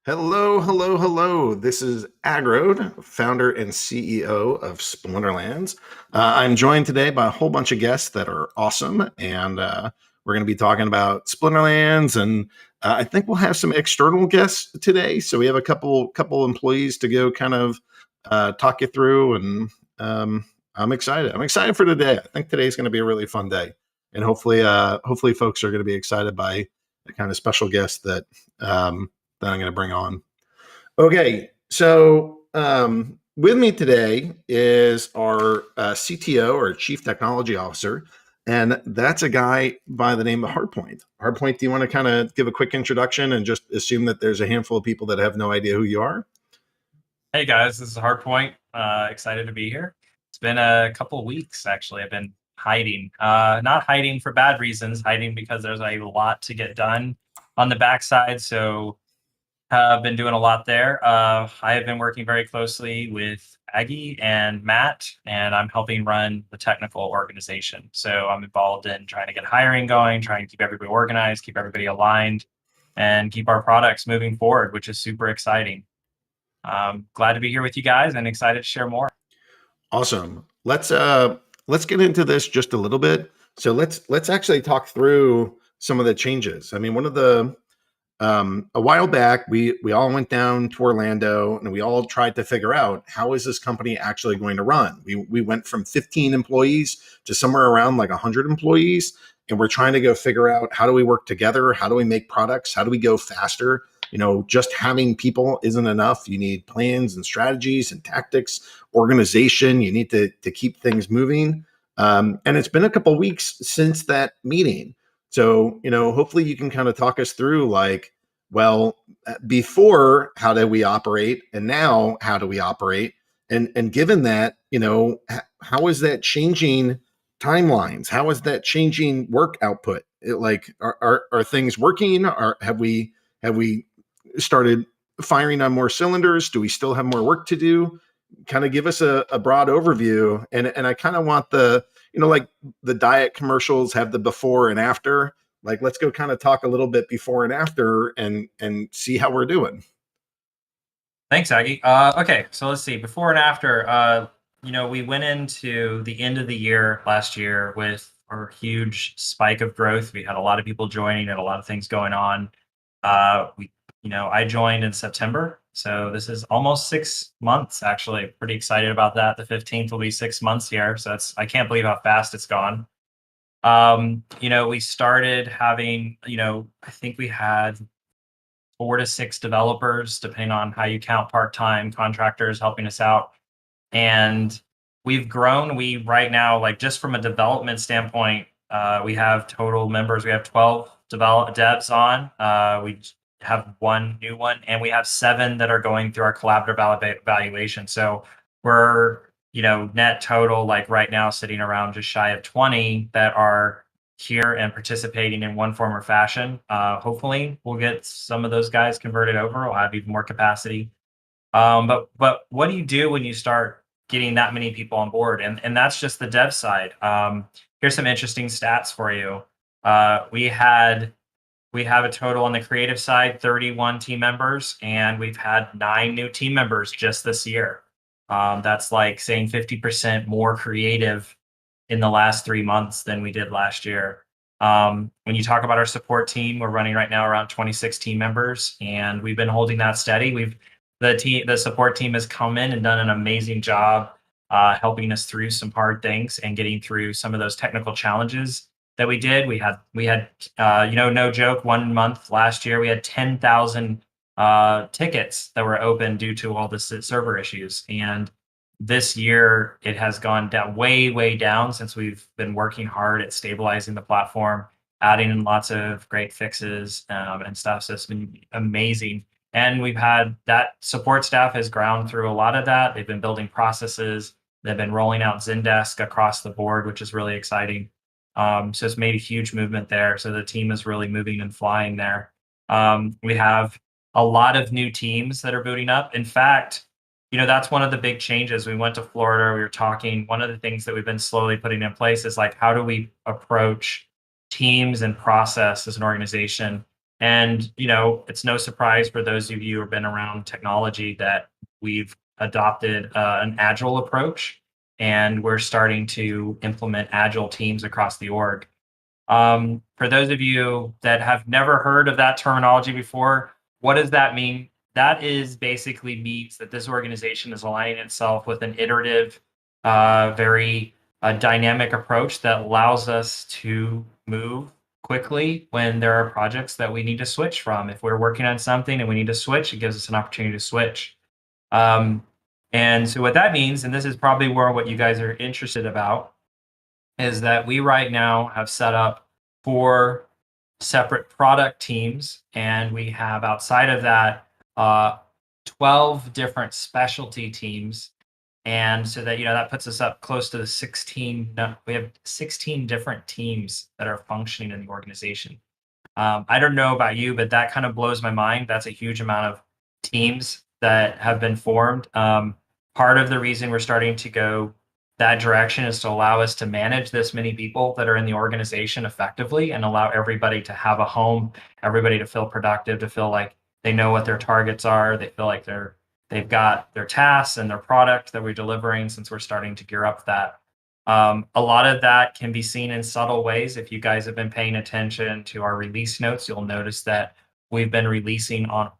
Hello, hello, hello. This is Agrode, founder and CEO of Splinterlands. I'm joined today by a whole bunch of guests that are awesome, and we're going to be talking about Splinterlands, and I think we'll have some external guests today. So we have a couple employees to go kind of talk you through, and I'm excited. I'm excited for today. I think today's going to be a really fun day, and hopefully folks are going to be excited by the kind of special guests that I'm going to bring on. Okay, so with me today is our CTO or Chief Technology Officer, and that's a guy by the name of Hardpoint. Hardpoint, do you want to kind of give a quick introduction and just assume that there's a handful of people that have no idea who you are? Hey guys, this is Hardpoint. Excited to be here. It's been a couple weeks actually. I've been hiding. Not hiding for bad reasons, hiding because there's a lot to get done on the backside. So I've been doing a lot there. I have been working very closely with Aggie and Matt, and I'm helping run the technical organization. So I'm involved in trying to get hiring going, trying to keep everybody organized, keep everybody aligned, and keep our products moving forward, which is super exciting. Glad to be here with you guys and excited to share more. Awesome. Let's get into this just a little bit. So let's actually talk through some of the changes. I mean, one of the a while back, we all went down to Orlando and we all tried to figure out how is this company actually going to run. We went from 15 employees to somewhere around like 100 employees, and we're trying to go figure out how do we work together, how do we make products, how do we go faster. Just having people isn't enough. You need plans and strategies and tactics, organization. You need to keep things moving. And it's been a couple weeks since that meeting. So, hopefully you can kind of talk us through like, well, before how did we operate and now how do we operate? And given that, how is that changing timelines? How is that changing work output? Are things working? Or have we started firing on more cylinders? Do we still have more work to do? Kind of give us a broad overview. And I kind of want like the diet commercials have the before and after. Like, let's go kind of talk a little bit before and after and see how we're doing. Thanks, Aggie. Okay, so let's see. Before and after, we went into the end of the year last year with a huge spike of growth. We had a lot of people joining and a lot of things going on. I joined in September, so this is almost 6 months. Actually, pretty excited about that. The 15th will be 6 months here, so I can't believe how fast it's gone. We started having, I think we had 4 to 6 developers, depending on how you count part-time contractors helping us out. And we've grown. We right now, like just from a development standpoint, we have total members. We have 12 devs on. We have one new one, and we have 7 that are going through our collaborative evaluation. So we're net total, like right now, sitting around just shy of 20 that are here and participating in one form or fashion. Hopefully we'll get some of those guys converted over. We'll have even more capacity. But what do you do when you start getting that many people on board? And that's just the dev side. Here's some interesting stats for you. We have a total on the creative side, 31 team members, and we've had 9 new team members just this year. That's like saying 50% more creative in the last 3 months than we did last year. When you talk about our support team, we're running right now around 26 team members, and we've been holding that steady. The support team has come in and done an amazing job helping us through some hard things and getting through some of those technical challenges that we did. We had no joke, 1 month last year we had 10,000 tickets that were open due to all the server issues. And this year it has gone down, way down, since we've been working hard at stabilizing the platform, adding in lots of great fixes and stuff. So it's been amazing. And we've had that support staff has ground through a lot of that. They've been building processes. They've been rolling out Zendesk across the board, which is really exciting. So it's made a huge movement there. So the team is really moving and flying there. We have a lot of new teams that are booting up. In fact, that's one of the big changes. We went to Florida. We were talking. One of the things that we've been slowly putting in place is like, how do we approach teams and process as an organization And, it's no surprise for those of you who have been around technology that we've adopted an agile approach, and we're starting to implement agile teams across the org. For those of you that have never heard of that terminology before, what does that mean? That is basically means that this organization is aligning itself with an iterative, very dynamic approach that allows us to move quickly when there are projects that we need to switch from. If we're working on something and we need to switch, it gives us an opportunity to switch. Um, and so what that means, and this is probably more what you guys are interested about, is that we right now have set up 4 separate product teams, and we have outside of that 12 different specialty teams. And so that that puts us up close to the 16. No, we have 16 different teams that are functioning in the organization. I don't know about you, but that kind of blows my mind. That's a huge amount of teams that have been formed. Part of the reason we're starting to go that direction is to allow us to manage this many people that are in the organization effectively and allow everybody to have a home, everybody to feel productive, to feel like they know what their targets are. They feel like they've got their tasks and their product that we're delivering, since we're starting to gear up that. A lot of that can be seen in subtle ways. If you guys have been paying attention to our release notes, you'll notice that we've been releasing on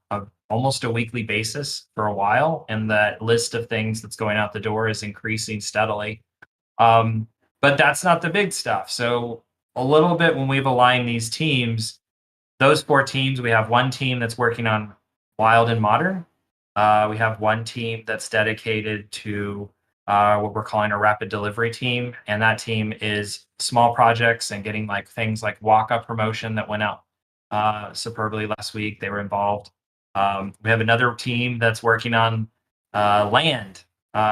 almost a weekly basis for a while, and that list of things that's going out the door is increasing steadily. But that's not the big stuff. So a little bit, when we've aligned these teams, those 4 teams, we have one team that's working on wild and modern. We have one team that's dedicated to what we're calling a rapid delivery team, and that team is small projects and getting like things like walk-up promotion that went out superbly last week. They were involved. We have another team that's working on land.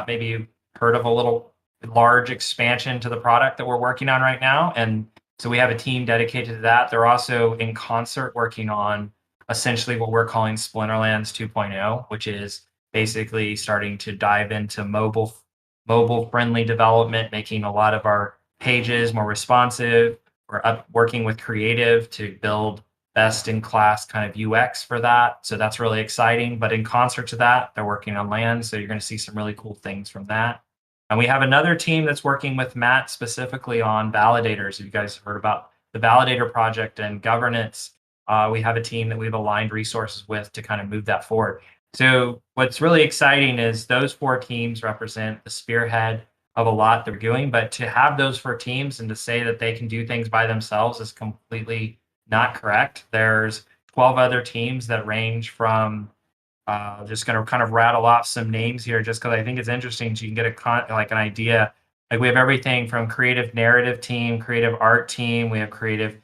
Maybe you've heard of a little large expansion to the product that we're working on right now, and so we have a team dedicated to that. They're also in concert working on essentially what we're calling Splinterlands 2.0, which is basically starting to dive into mobile friendly development, making a lot of our pages more responsive. We're working with creative to build best in class kind of UX for that. So that's really exciting. But in concert to that, they're working on land. So you're going to see some really cool things from that. And we have another team that's working with Matt specifically on validators. If you guys heard about the validator project and governance, we have a team that we've aligned resources with to kind of move that forward. So what's really exciting is those 4 teams represent the spearhead of a lot they're doing, but to have those 4 teams and to say that they can do things by themselves is completely not correct. There's 12 other teams that range from just going to kind of rattle off some names here just because I think it's interesting so you can get an idea. Like we have everything from creative narrative team, creative art team, we have creative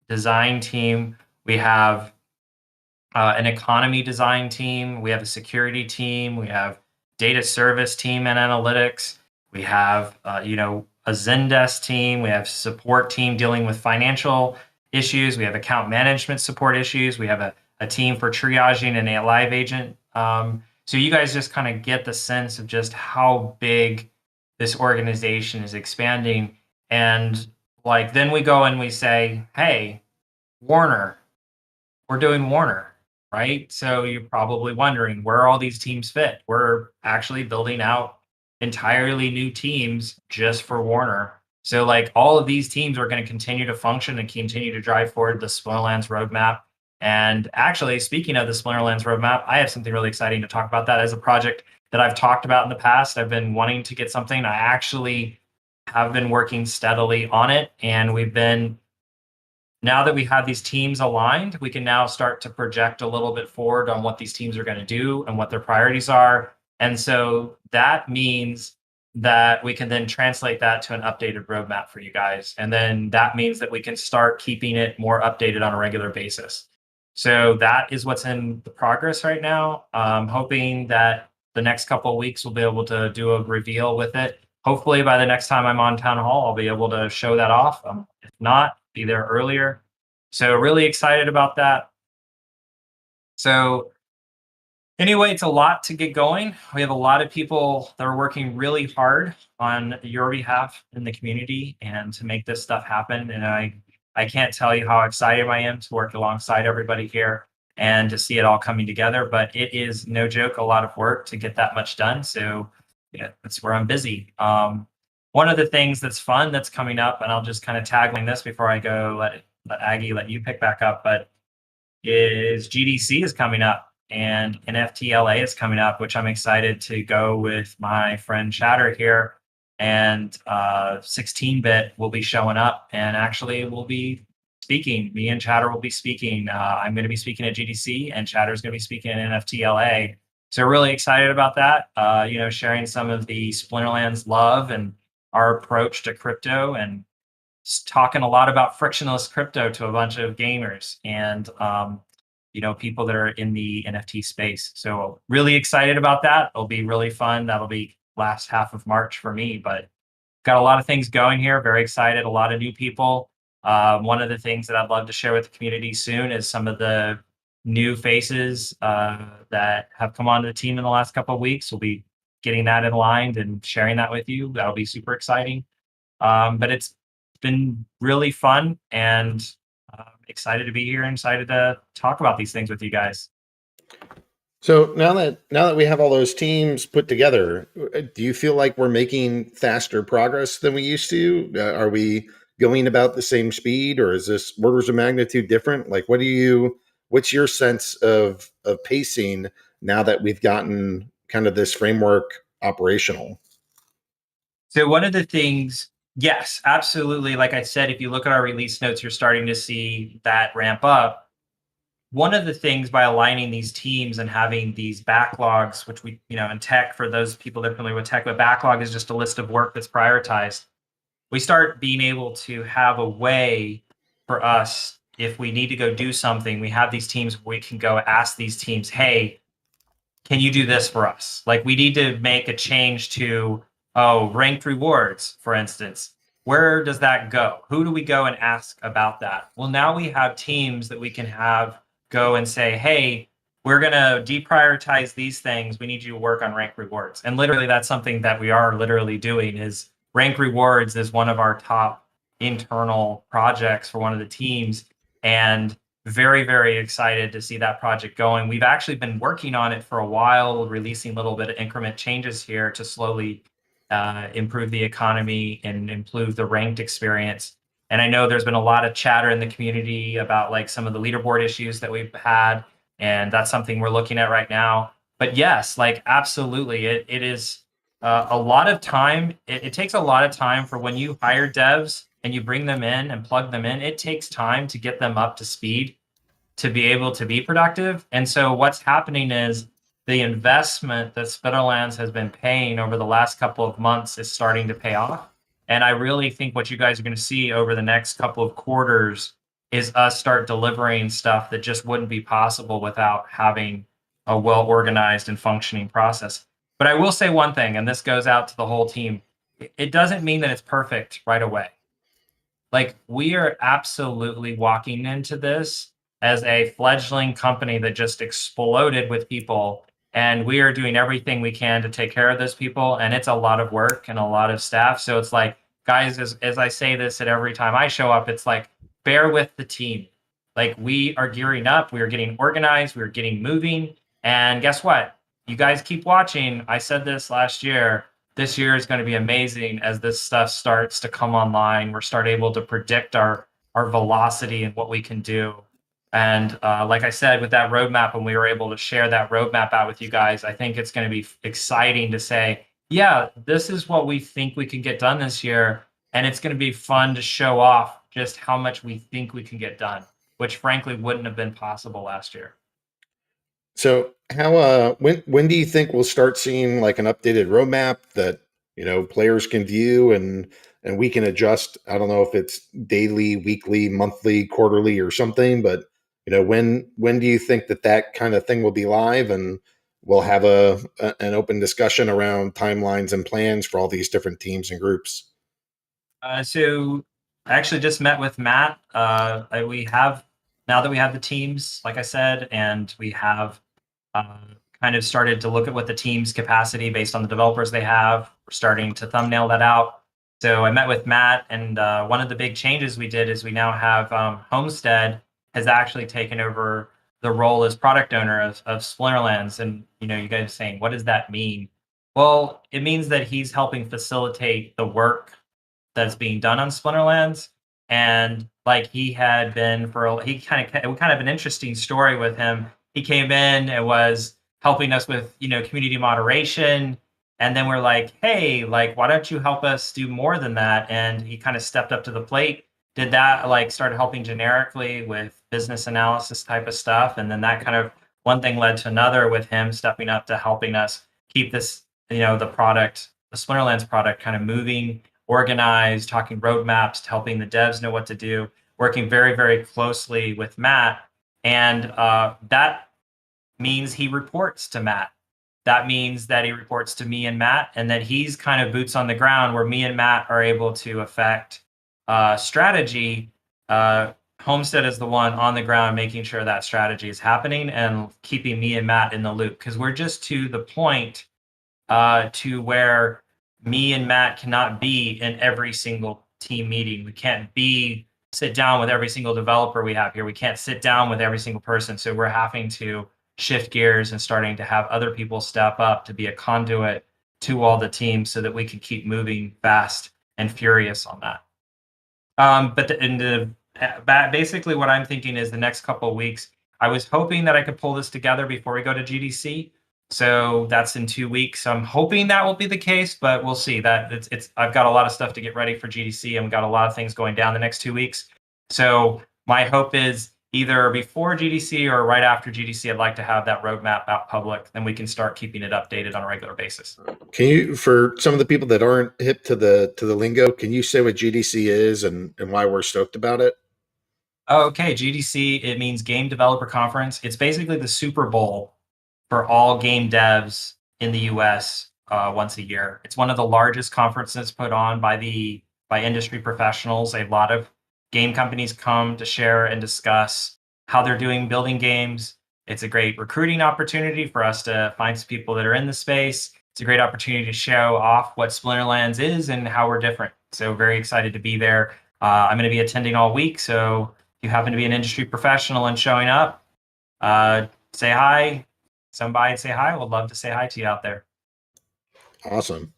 design team, we have an economy design team, we have a security team, we have data service team and analytics, we have a Zendesk team, we have support team dealing with financial issues, we have account management support issues, we have a team for triaging and a live agent. So you guys just kind of get the sense of just how big this organization is expanding. And then we go and we say, hey, Warner, we're doing Warner, right? So you're probably wondering where all these teams fit. We're actually building out entirely new teams just for Warner. So all of these teams are going to continue to function and continue to drive forward the Splinterlands roadmap. And actually, speaking of the Splinterlands roadmap, I have something really exciting to talk about. That as a project that I've talked about in the past. I've been wanting to get something. I actually have been working steadily on it, and now that we have these teams aligned, we can now start to project a little bit forward on what these teams are going to do and what their priorities are. And so that means that we can then translate that to an updated roadmap for you guys. And then that means that we can start keeping it more updated on a regular basis. So that is what's in the progress right now. I'm hoping that the next couple of weeks we'll be able to do a reveal with it. Hopefully by the next time I'm on Town Hall, I'll be able to show that off. If not, be there earlier. So really excited about that. So anyway, it's a lot to get going. We have a lot of people that are working really hard on your behalf in the community and to make this stuff happen. And I I can't tell you how excited I am to work alongside everybody here and to see it all coming together. But it is no joke, a lot of work to get that much done. So yeah, that's where I'm busy. One of the things that's fun that's coming up, and I'll just kind of tagline this before I go let you pick back up, but is GDC is coming up and NFTLA is coming up, which I'm excited to go with my friend Chatter here. And 16-bit will be showing up and actually we'll be speaking. Me and Chatter will be speaking. I'm going to be speaking at GDC and Chatter is going to be speaking at NFTLA. So really excited about that. Sharing some of the Splinterlands love and our approach to crypto and talking a lot about frictionless crypto to a bunch of gamers and people that are in the NFT space. So really excited about that. It'll be really fun. That'll be last half of March for me, but got a lot of things going here. Very excited. A lot of new people. One of the things that I'd love to share with the community soon is some of the new faces that have come onto the team in the last couple of weeks. We'll be getting that in line and sharing that with you. That'll be super exciting. But it's been really fun and excited to be here and excited to talk about these things with you guys. So now that we have all those teams put together, do you feel like we're making faster progress than we used to? Are we going about the same speed, or is this orders of magnitude different? Like, what's your sense of pacing now that we've gotten kind of this framework operational? So one of the things, yes, absolutely. Like I said, if you look at our release notes, you're starting to see that ramp up. One of the things by aligning these teams and having these backlogs, which we, in tech, for those people that are familiar with tech, but backlog is just a list of work that's prioritized. We start being able to have a way for us, if we need to go do something, we have these teams where we can go ask these teams, hey, can you do this for us? Like we need to make a change to, ranked rewards, for instance. Where does that go? Who do we go and ask about that? Well, now we have teams that we can have go and say, hey, we're going to deprioritize these things. We need you to work on rank rewards. And literally that's something that we are literally doing. Is rank rewards is one of our top internal projects for one of the teams. And very, very excited to see that project going. We've actually been working on it for a while, releasing a little bit of increment changes here to slowly improve the economy and improve the ranked experience. And I know there's been a lot of chatter in the community about like some of the leaderboard issues that we've had, and that's something we're looking at right now. But yes, like absolutely, it is a lot of time. It takes a lot of time for when you hire devs and you bring them in and plug them in. It takes time to get them up to speed to be able to be productive. And so what's happening is the investment that Splinterlands has been paying over the last couple of months is starting to pay off. And I really think what you guys are going to see over the next couple of quarters is us start delivering stuff that just wouldn't be possible without having a well-organized and functioning process. But I will say one thing, and this goes out to the whole team. It doesn't mean that it's perfect right away. Like we are absolutely walking into this as a fledgling company that just exploded with people. And we are doing everything we can to take care of those people. And it's a lot of work and a lot of staff. So it's like, guys, as I say this at every time I show up, it's like, bear with the team. Like we are gearing up. We are getting organized. We are getting moving. And guess what? You guys keep watching. I said this last year. This year is going to be amazing as this stuff starts to come online. We're start able to predict our velocity and what we can do. And like I said, with that roadmap, when we were able to share that roadmap out with you guys, I think it's going to be exciting to say, yeah, this is what we think we can get done this year. And it's going to be fun to show off just how much we think we can get done, which frankly wouldn't have been possible last year. So how when do you think we'll start seeing like an updated roadmap that players can view and we can adjust? I don't know if it's daily, weekly, monthly, quarterly, or something, but when do you think that kind of thing will be live and we'll have an open discussion around timelines and plans for all these different teams and groups? So I actually just met with Matt. We have, now that we have the teams, like I said, and we have kind of started to look at what the team's capacity based on the developers they have. We're starting to thumbnail that out. So I met with Matt, and one of the big changes we did is we now have Homestead has actually taken over the role as product owner of Splinterlands. And you guys are saying, what does that mean? Well, it means that he's helping facilitate the work that's being done on Splinterlands. And like he had been he kind of an interesting story with him. He came in and was helping us with community moderation, and then we're like, hey, like why don't you help us do more than that? And he kind of stepped up to the plate, did that, like started helping generically with business analysis type of stuff, and then that kind of one thing led to another with him stepping up to helping us keep this the Splinterlands product kind of moving, organized, talking roadmaps, helping the devs know what to do, working very, very closely with Matt. And that means he reports to Matt. That means that he reports to me and Matt, and that he's kind of boots on the ground where me and Matt are able to affect strategy. Homestead is the one on the ground making sure that strategy is happening and keeping me and Matt in the loop, because we're just to the point to where me and Matt cannot be in every single team meeting. We can't sit down with every single developer we have here. We can't sit down with every single person. So we're having to shift gears and starting to have other people step up to be a conduit to all the teams so that we can keep moving fast and furious on that. Basically what I'm thinking is the next couple of weeks, I was hoping that I could pull this together before we go to GDC. So that's in 2 weeks. I'm hoping that will be the case, but we'll see. That I've got a lot of stuff to get ready for GDC, and we've got a lot of things going down the next 2 weeks. So my hope is either before GDC or right after GDC, I'd like to have that roadmap out public. Then we can start keeping it updated on a regular basis. Can you, for some of the people that aren't hip to the lingo, can you say what GDC is and why we're stoked about it? Okay, GDC, it means Game Developer Conference. It's basically the Super Bowl for all game devs in the US once a year. It's one of the largest conferences put on by industry professionals. A lot of game companies come to share and discuss how they're doing building games. It's a great recruiting opportunity for us to find some people that are in the space. It's a great opportunity to show off what Splinterlands is and how we're different. So very excited to be there. I'm going to be attending all week. So if you happen to be an industry professional and showing up, say hi. Somebody say hi. Would love to say hi to you out there. Awesome.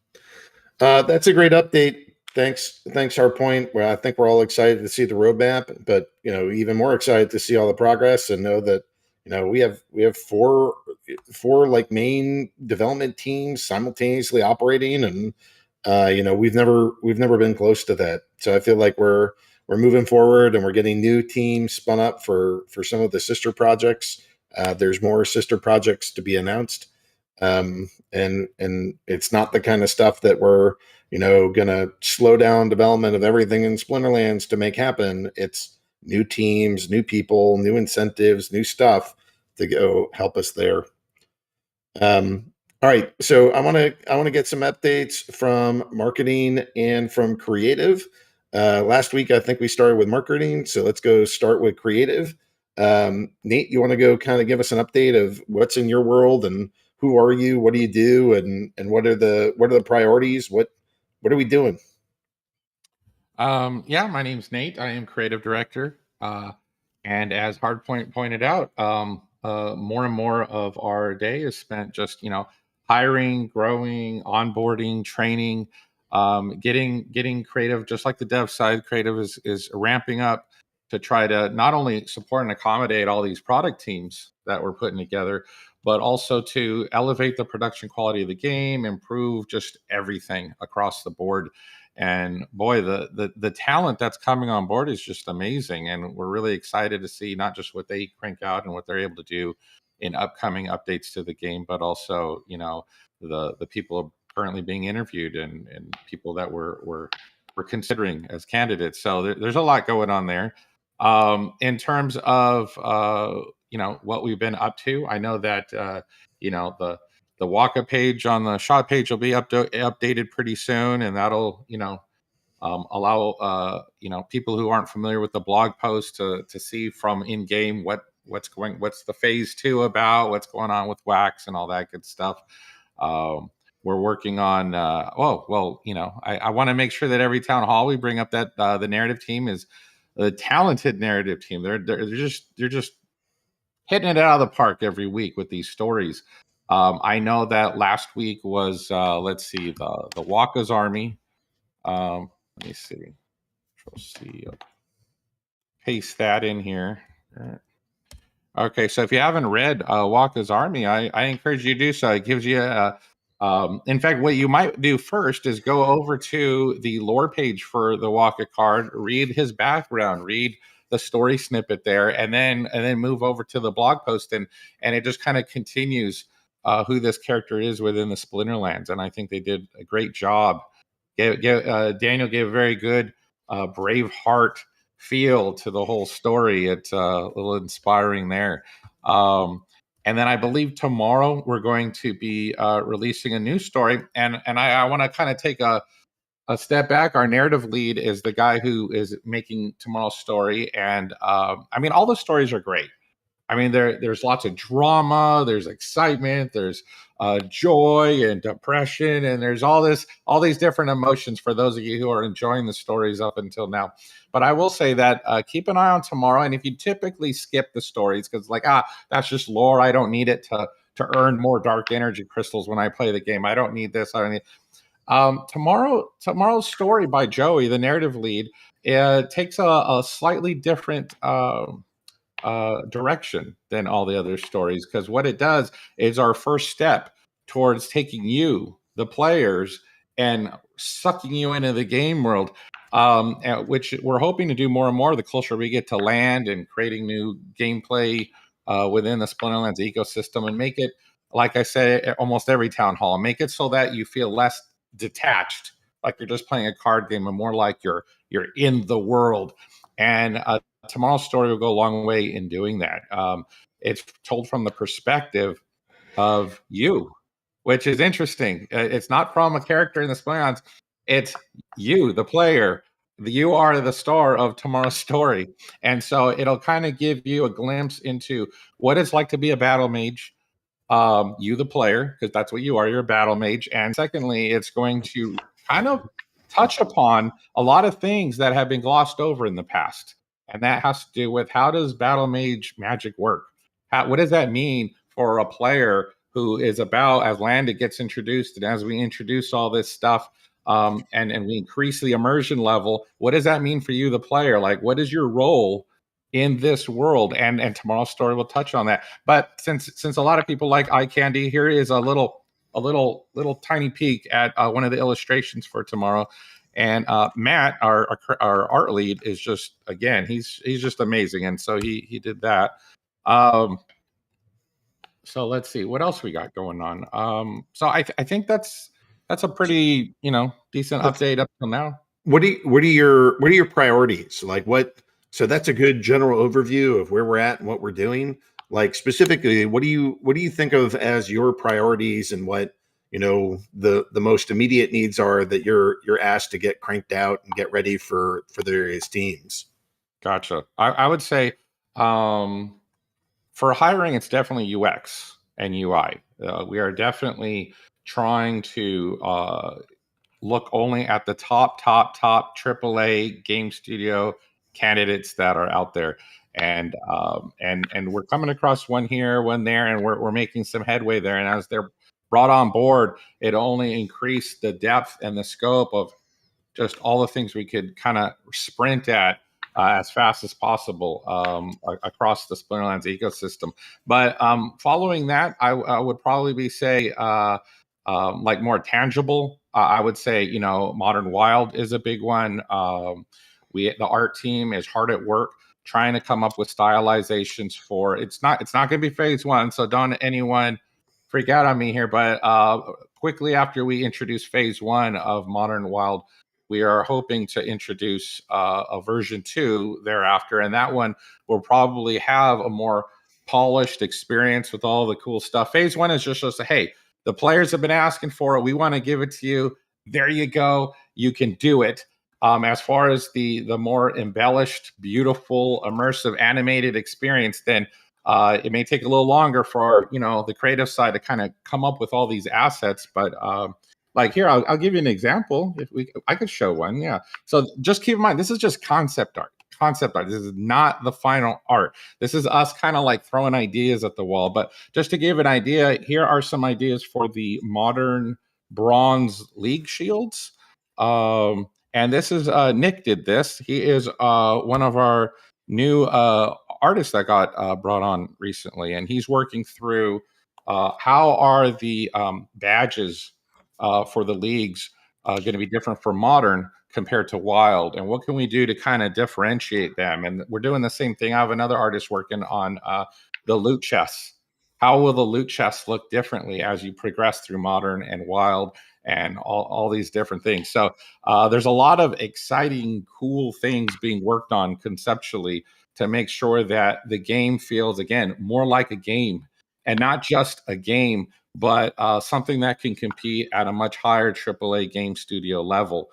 That's a great update. Thanks, Hardpoint. Well, I think we're all excited to see the roadmap, but even more excited to see all the progress and know that we have four like main development teams simultaneously operating, and we've never been close to that. So I feel like we're moving forward, and we're getting new teams spun up for some of the sister projects. There's more sister projects to be announced. And it's not the kind of stuff that we're, going to slow down development of everything in Splinterlands to make happen. It's new teams, new people, new incentives, new stuff to go help us there. All right. So I want to get some updates from marketing and from creative. Last week, I think we started with marketing. So let's go start with creative. Nate, you want to go kind of give us an update of what's in your world, and who are you? What do you do? And what are the priorities? What are we doing? Yeah, my name's Nate. I am creative director. And as Hardpoint pointed out, more and more of our day is spent just, hiring, growing, onboarding, training, getting creative. Just like the dev side, creative is ramping up to try to not only support and accommodate all these product teams that we're putting together, but also to elevate the production quality of the game, improve just everything across the board. And boy, the talent that's coming on board is just amazing, and we're really excited to see not just what they crank out and what they're able to do in upcoming updates to the game, but also the people currently being interviewed and people that we're considering as candidates. So there's a lot going on there. In terms of what we've been up to, I know that the walk-up page on the shop page will be updated pretty soon, and that'll allow people who aren't familiar with the blog post to see from in game what's the phase 2 about, what's going on with wax and all that good stuff. we're working on. I want to make sure that every town hall we bring up that the narrative team is a talented narrative team. They're just hitting it out of the park every week with these stories. I know that last week was let's see, the Waka's Army. Let me see. Control C. Paste that in here. Okay, so if you haven't read Waka's Army, I encourage you to do so. It gives you in fact, what you might do first is go over to the lore page for the Waka card, read his background, read the story snippet there, and then move over to the blog post, and it just kind of continues who this character is within the Splinterlands. And I think they did a great job. Daniel gave a very good brave heart feel to the whole story. It's a little inspiring there. And then I believe tomorrow we're going to be releasing a new story. And I want to kind of take a step back. Our narrative lead is the guy who is making tomorrow's story. And I mean, all the stories are great. I mean, there's lots of drama, there's excitement, there's joy and depression, and there's all these different emotions for those of you who are enjoying the stories up until now. But I will say that keep an eye on tomorrow. And if you typically skip the stories because that's just lore, I don't need it to earn more dark energy crystals when I play the game. I don't need this. I don't need. Tomorrow's story by Joey, the narrative lead, takes a slightly different direction than all the other stories, because what it does is our first step towards taking you, the players, and sucking you into the game world, which we're hoping to do more and more the closer we get to land and creating new gameplay within the Splinterlands ecosystem, and make it, like I said, almost every town hall, make it so that you feel less detached, like you're just playing a card game, and more like you're in the world. And tomorrow's story will go a long way in doing that. It's told from the perspective of you, which is interesting. It's not from a character in the Splinterlands. It's you, the player. You are the star of tomorrow's story. And so it'll kind of give you a glimpse into what it's like to be a battle mage. You, the player, because that's what you are. You're a battle mage. And secondly, it's going to kind of touch upon a lot of things that have been glossed over in the past. And that has to do with, how does battle mage magic work? What does that mean for a player who is about, as land gets introduced, and as we introduce all this stuff, and we increase the immersion level, what does that mean for you, the player? Like, what is your role in this world? And tomorrow's story will touch on that. But since a lot of people like eye candy, here is a little tiny peek at one of the illustrations for tomorrow. And Matt, our art lead, is just, again, he's just amazing, and so he did that. So let's see what else we got going on. So I think that's a pretty decent update up till now. What are your priorities? Like what? So that's a good general overview of where we're at and what we're doing. Like specifically, what do you think of as your priorities, and what the most immediate needs are that you're asked to get cranked out and get ready for the various teams? Gotcha. I would say for hiring, it's definitely UX and UI. We are definitely trying to look only at the top AAA game studio candidates that are out there. And we're coming across one here, one there, and we're making some headway there. And as they're brought on board, it only increased the depth and the scope of just all the things we could kind of sprint at as fast as possible across the Splinterlands ecosystem. But following that, I would probably say like more tangible. I would say Modern Wild is a big one. The art team is hard at work trying to come up with stylizations for. It's not going to be phase one, so don't anyone freak out on me here. But quickly after we introduce phase one of Modern Wild, we are hoping to introduce a version 2 thereafter, and that one will probably have a more polished experience with all the cool stuff. Phase 1 is just hey, the players have been asking for it. We want to give it to you. There you go. You can do it. As far as the more embellished, beautiful, immersive, animated experience, then It may take a little longer for the creative side to kind of come up with all these assets, but like here, I'll give you an example. I could show one. Yeah. So just keep in mind, this is just concept art. Concept art. This is not the final art. This is us kind of like throwing ideas at the wall. But just to give an idea, here are some ideas for the modern bronze league shields. And this is Nick did this. He is one of our new artists that got brought on recently, and he's working through how are the badges for the leagues going to be different for modern compared to wild, and what can we do to kind of differentiate them? And we're doing the same thing. I have another artist working on the loot chests. How will the loot chests look differently as you progress through modern and wild and all these different things? So there's a lot of exciting, cool things being worked on conceptually to make sure that the game feels, again, more like a game, and not just a game, but something that can compete at a much higher AAA game studio level.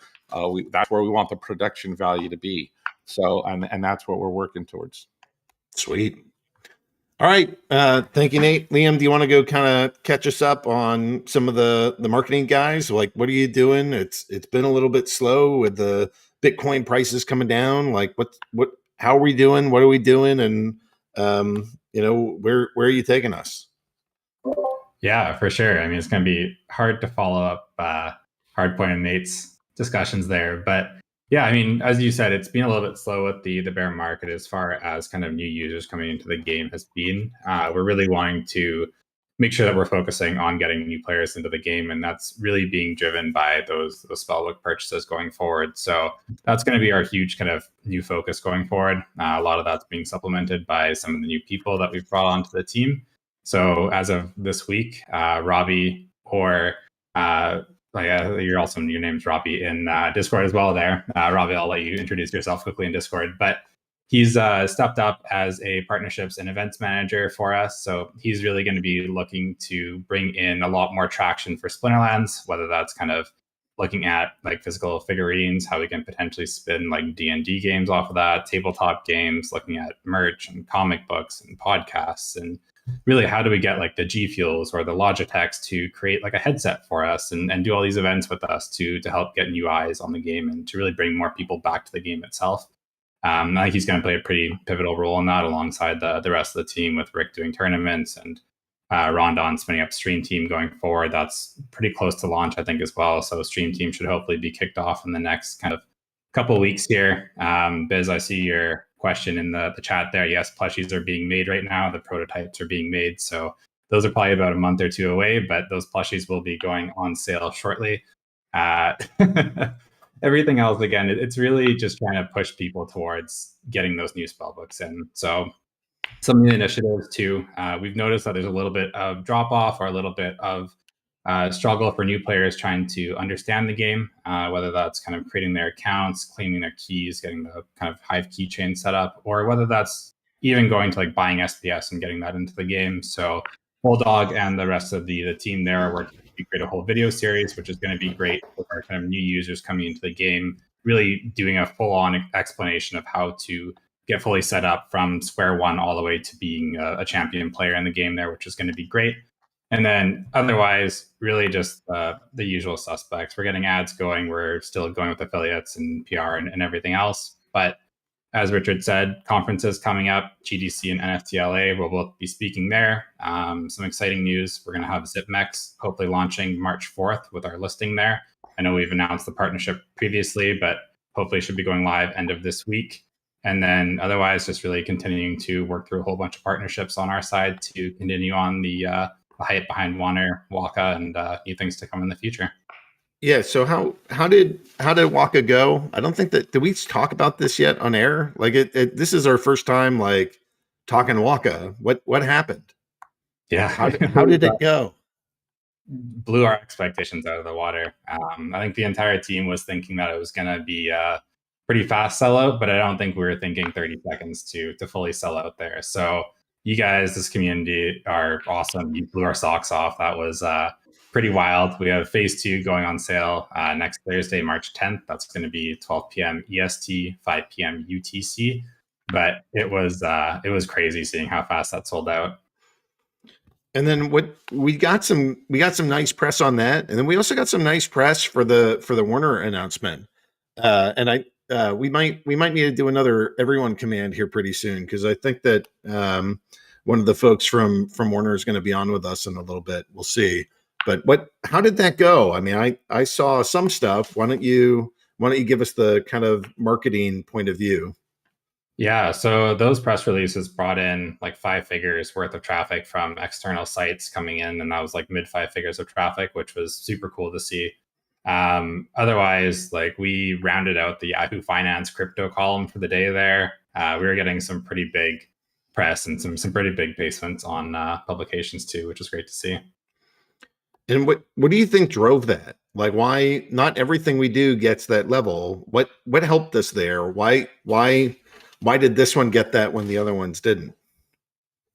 That's where we want the production value to be. So, and that's what we're working towards. Sweet. All right. Thank you, Nate. Liam, do you want to go kind of catch us up on some of the marketing guys? Like, what are you doing? It's been a little bit slow with the Bitcoin prices coming down. Like, how are we doing? What are we doing? And where are you taking us? Yeah, for sure. I mean, it's going to be hard to follow up Hardpoint and Nate's discussions there. But yeah, I mean, as you said, it's been a little bit slow with the bear market as far as kind of new users coming into the game has been. We're really wanting to make sure that we're focusing on getting new players into the game, and that's really being driven by those spellbook purchases going forward. So that's going to be our huge kind of new focus going forward. A lot of that's being supplemented by some of the new people that we've brought onto the team. So as of this week, Robbie, or your name's Robbie in Discord as well there. Robbie, I'll let you introduce yourself quickly in Discord, but he's stepped up as a partnerships and events manager for us. So he's really going to be looking to bring in a lot more traction for Splinterlands, whether that's kind of looking at like physical figurines, how we can potentially spin like D&D games off of that, tabletop games, looking at merch and comic books and podcasts, and really how do we get like the G Fuels or the Logitechs to create like a headset for us and do all these events with us to help get new eyes on the game and to really bring more people back to the game itself. I think he's going to play a pretty pivotal role in that alongside the rest of the team, with Rick doing tournaments and Rondon spinning up Stream Team going forward. That's pretty close to launch, I think, as well. So Stream Team should hopefully be kicked off in the next kind of couple of weeks here. Biz, I see your question in the chat there. Yes, plushies are being made right now. The prototypes are being made. So those are probably about a month or two away, but those plushies will be going on sale shortly. Everything else, again, it's really just trying to push people towards getting those new spellbooks in. So some of the initiatives too, we've noticed that there's a little bit of drop off or a little bit of struggle for new players trying to understand the game, whether that's kind of creating their accounts, claiming their keys, getting the kind of Hive keychain set up, or whether that's even going to like buying SPS and getting that into the game. So Bulldog and the rest of the team there are working to create a whole video series, which is going to be great for our kind of new users coming into the game, really doing a full-on explanation of how to get fully set up from square one all the way to being a champion player in the game there, which is going to be great. And then otherwise, really just the usual suspects. We're getting ads going. We're still going with affiliates and PR and everything else. But as Richard said, conferences coming up, GDC and NFTLA, we'll both be speaking there. Some exciting news. We're going to have ZipMex hopefully launching March 4th with our listing there. I know we've announced the partnership previously, but hopefully should be going live end of this week. And then otherwise, just really continuing to work through a whole bunch of partnerships on our side to continue on the hype behind Waka and new things to come in the future. Yeah. So how did Waka go? I don't think did we talk about this yet on air? Like this is our first time like talking Waka. What happened? Yeah. How did it go? Blew our expectations out of the water. I think the entire team was thinking that it was going to be a pretty fast sellout, but I don't think we were thinking 30 seconds to fully sell out there. So you guys, this community, are awesome. You blew our socks off. That was pretty wild. We have phase 2 going on sale next Thursday, March 10th. That's going to be 12 p.m. EST, 5 p.m. UTC. but it was crazy seeing how fast that sold out. And then what we got some nice press on that, and then we also got some nice press for the Warner announcement. And we might need to do another everyone command here pretty soon, because I think that one of the folks from Warner is going to be on with us in a little bit. We'll see. But how did that go? I mean, I saw some stuff. Why don't you give us the kind of marketing point of view? Yeah, so those press releases brought in like 5 figures worth of traffic from external sites coming in, and that was like mid 5 figures of traffic, which was super cool to see. Otherwise, like we rounded out the Yahoo Finance crypto column for the day there. We were getting some pretty big press and some pretty big placements on publications too, which was great to see. And what do you think drove that? Like, why not everything we do gets that level? What helped us there? Why did this one get that when the other ones didn't?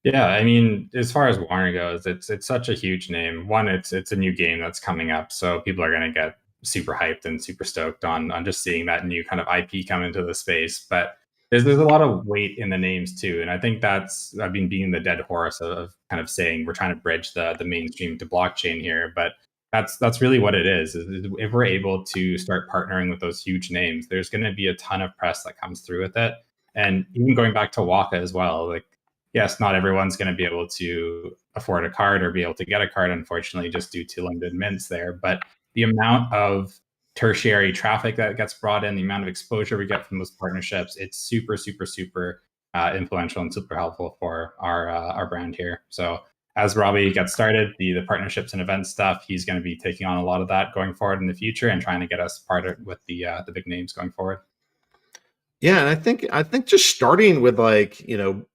Yeah, I mean, as far as Warner goes, it's such a huge name. One, it's a new game that's coming up, so people are going to get super hyped and super stoked on just seeing that new kind of IP come into the space. But there's a lot of weight in the names too, and I think that's being the dead horse of kind of saying we're trying to bridge the mainstream to blockchain here, but that's really what it is. If we're able to start partnering with those huge names, there's going to be a ton of press that comes through with it. And even going back to Waka as well, like, yes, not everyone's going to be able to afford a card or be able to get a card, unfortunately, just due to limited mints there. But the amount of tertiary traffic that gets brought in, the amount of exposure we get from those partnerships, it's super, super, super influential and super helpful for our brand here. So as Robbie gets started, the partnerships and event stuff, he's going to be taking on a lot of that going forward in the future and trying to get us partnered with the big names going forward. Yeah, and I think just starting with like,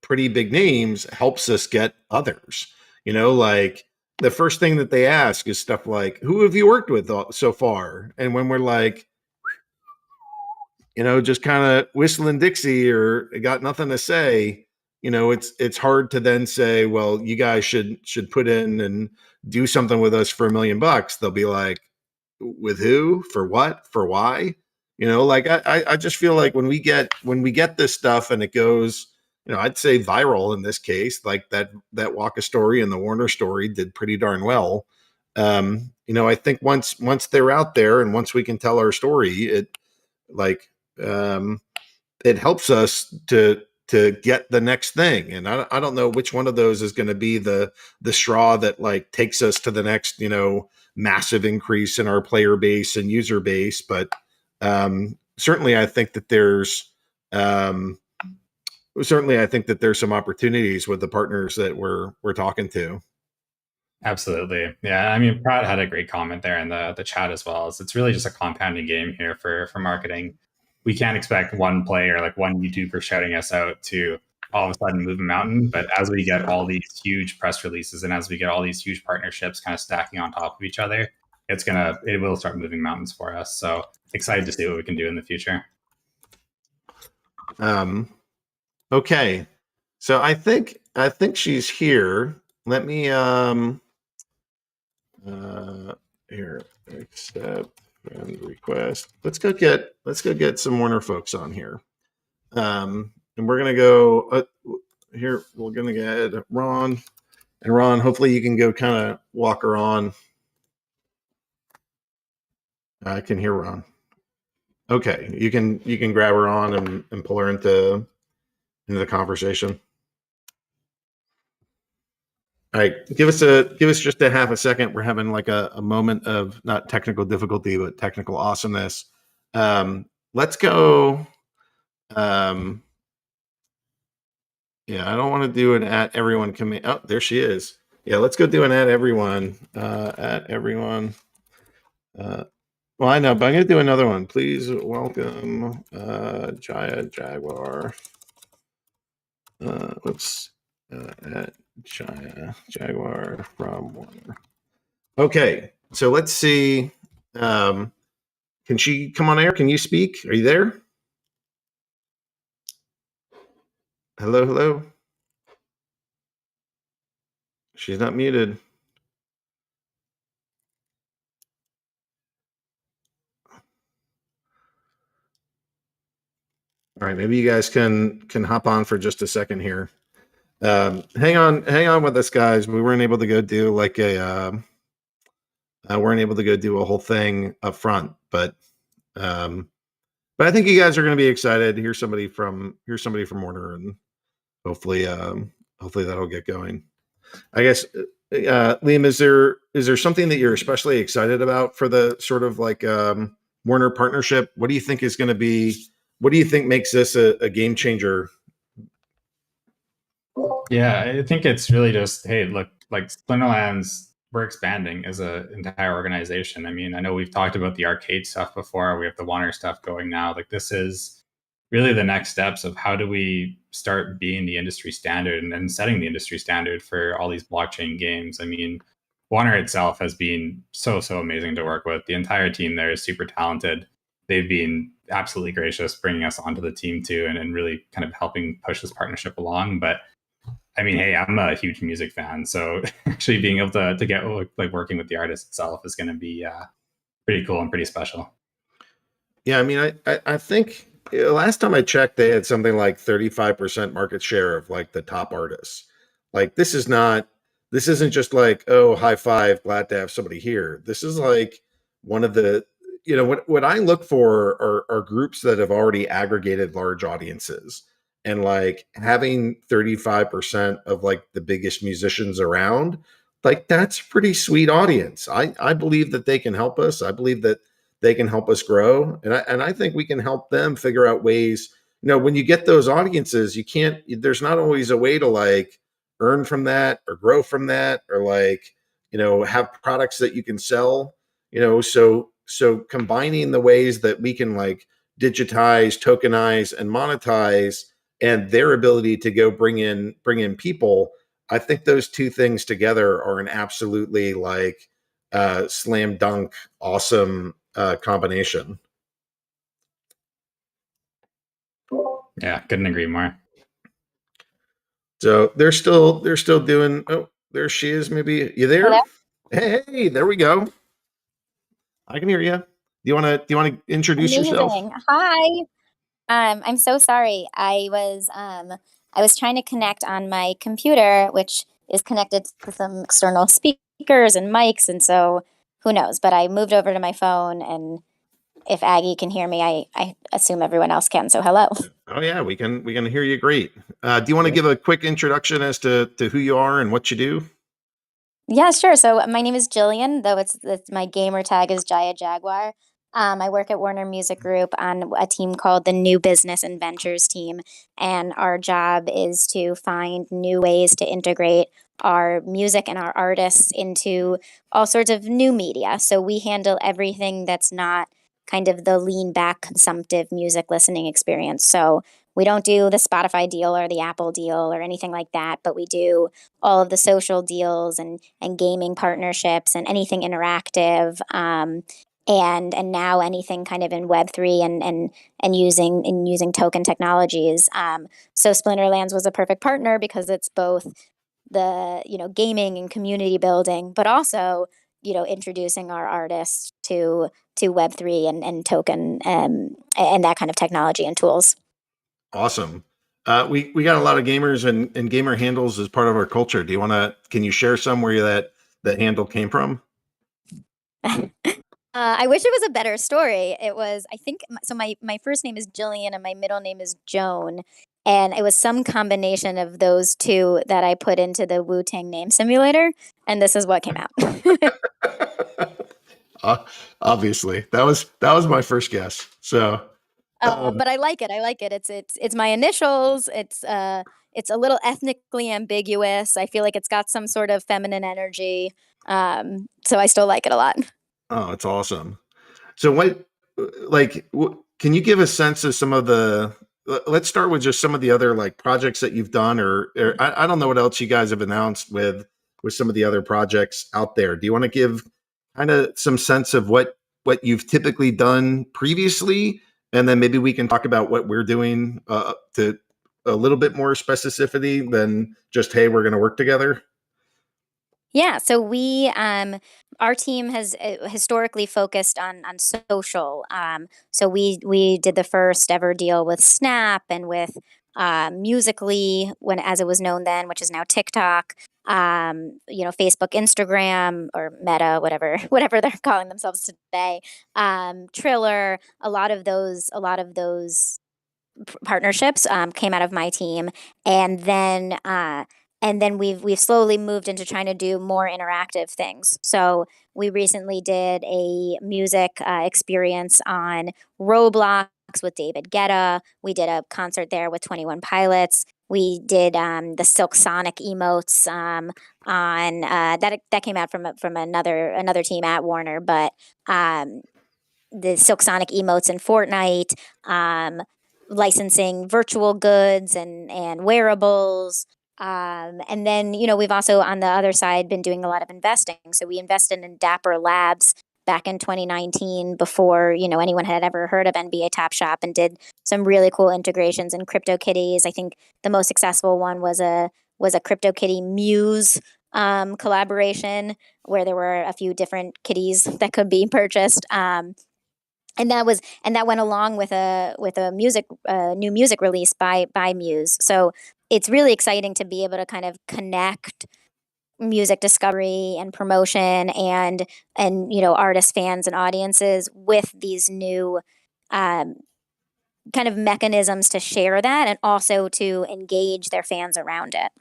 pretty big names helps us get others. Like the first thing that they ask is stuff like, who have you worked with so far? And when we're like, just kind of whistling Dixie or got nothing to say, it's hard to then say, well, you guys should put in and do something with us for $1 million. They'll be like, with who, for what, for why? Like I just feel like when we get this stuff and it goes, I'd say viral in this case, like that Waka story and the Warner story did pretty darn well. I think once they're out there and once we can tell our story, it helps us to get the next thing. And I don't know which one of those is going to be the straw that like takes us to the next, massive increase in our player base and user base. But certainly I think that there's some opportunities with the partners that we're talking to. Absolutely. Yeah. I mean, Pratt had a great comment there in the chat as well. It's really just a compounding game here for marketing. We can't expect one player, like one YouTuber shouting us out to all of a sudden move a mountain. But as we get all these huge press releases and as we get all these huge partnerships kind of stacking on top of each other, it will start moving mountains for us. So excited to see what we can do in the future. Okay. So I think she's here. Let me here, accept friend request. Let's go get some Warner folks on here. And we're gonna go here. We're gonna get Ron, and Ron. Hopefully, you can go kind of walk her on. I can hear Ron. Okay, you can grab her on and pull her into the conversation. All right, give us just a half a second. We're having like a moment of not technical difficulty, but technical awesomeness. Let's go. Yeah, I don't want to do an at everyone command. Oh, there she is. Yeah, let's go do an at everyone. At everyone. Well, I know, but I'm going to do another one. Please welcome JaiaJaguar. Whoops. At JaiaJaguar from Warner. Okay, so let's see. Can she come on air? Can you speak? Are you there? Hello, hello. She's not muted. All right, maybe you guys can hop on for just a second here. Hang on with us, guys. We weren't able to go do like weren't able to go do a whole thing up front, but I think you guys are going to be excited. Here's somebody from Warner, and hopefully that'll get going. I guess, Liam, is there something that you're especially excited about for the sort of like Warner partnership? What do you think is going to be? What do you think makes this a game changer? Yeah, I think it's really just, hey, look, like Splinterlands, we're expanding as an entire organization. I mean, I know we've talked about the arcade stuff before. We have the Warner stuff going now. Like, this is really the next steps of how do we start being the industry standard and setting the industry standard for all these blockchain games. I mean, Warner itself has been so amazing to work with. The entire team there is super talented. They've been absolutely gracious bringing us onto the team too, and really kind of helping push this partnership along. But I mean, hey, I'm a huge music fan, so actually being able to get like working with the artist itself is going to be pretty cool and pretty special. Yeah, I mean, I think last time I checked, they had something like 35% market share of like the top artists. Like, this isn't just like, oh, high five, glad to have somebody here. This is like one of the, what I look for are groups that have already aggregated large audiences. And like having 35% of like the biggest musicians around, like that's a pretty sweet audience. I believe that they can help us. I believe that they can help us grow. And I think we can help them figure out ways, when you get those audiences, there's not always a way to like earn from that or grow from that, or like, have products that you can sell, so combining the ways that we can like digitize, tokenize, and monetize, and their ability to go bring in people, I think those two things together are an absolutely like slam dunk awesome combination. Yeah, couldn't agree more. So they're still doing. Oh, there she is. Maybe you there? Hello? Hey, there we go. I can hear you. Do you want to introduce yourself? Amazing. Hi. I'm so sorry. I was trying to connect on my computer, which is connected to some external speakers and mics, and so who knows? But I moved over to my phone, and if Aggie can hear me, I assume everyone else can. So hello. Oh yeah, we can hear you great. Do you want to give a quick introduction as to who you are and what you do? Yeah, sure. So my name is Jillian, though it's my gamer tag is JaiaJaguar. I work at Warner Music Group on a team called the New Business and Ventures team, and our job is to find new ways to integrate our music and our artists into all sorts of new media. So we handle everything that's not kind of the lean back consumptive music listening experience. So we don't do the Spotify deal or the Apple deal or anything like that, but we do all of the social deals and gaming partnerships and anything interactive, and now anything kind of in Web3 and using token technologies. So Splinterlands was a perfect partner because it's both the gaming and community building, but also introducing our artists to Web3 and token and that kind of technology and tools. Awesome. We got a lot of gamers and gamer handles as part of our culture. Can you share some where that handle came from? I wish it was a better story. It was, I think, so my first name is Jillian and my middle name is Joan. And it was some combination of those two that I put into the Wu-Tang name simulator. And this is what came out. Obviously, that was my first guess. So, but I like it. It's my initials. It's a little ethnically ambiguous. I feel like it's got some sort of feminine energy. So I still like it a lot. Oh, it's awesome. So can you give a sense of some of let's start with just some of the other like projects that you've done, or I don't know what else you guys have announced with some of the other projects out there. Do you want to give kind of some sense of what you've typically done previously? And then maybe we can talk about what we're doing to a little bit more specificity than just, hey, we're going to work together. Yeah, so our team has historically focused on social. So we did the first ever deal with Snap and with Musically, when as it was known then, which is now TikTok. Facebook, Instagram, or Meta, whatever they're calling themselves today. Triller, a lot of those partnerships came out of my team, and then we've slowly moved into trying to do more interactive things. So we recently did a music experience on Roblox with David Guetta. We did a concert there with 21 Pilots. We did the Silk Sonic emotes on that came out from another team at Warner, but the Silk Sonic emotes in Fortnite, um, licensing virtual goods and wearables. And then, we've also on the other side been doing a lot of investing. So we invested in Dapper Labs back in 2019 before, anyone had ever heard of NBA Top Shop, and did some really cool integrations in CryptoKitties. I think the most successful one was a CryptoKitty Muse collaboration, where there were a few different kitties that could be purchased. And that went along with a new music release by Muse. So it's really exciting to be able to kind of connect music discovery and promotion and artist fans and audiences with these new um, kind of mechanisms to share that, and also to engage their fans around it.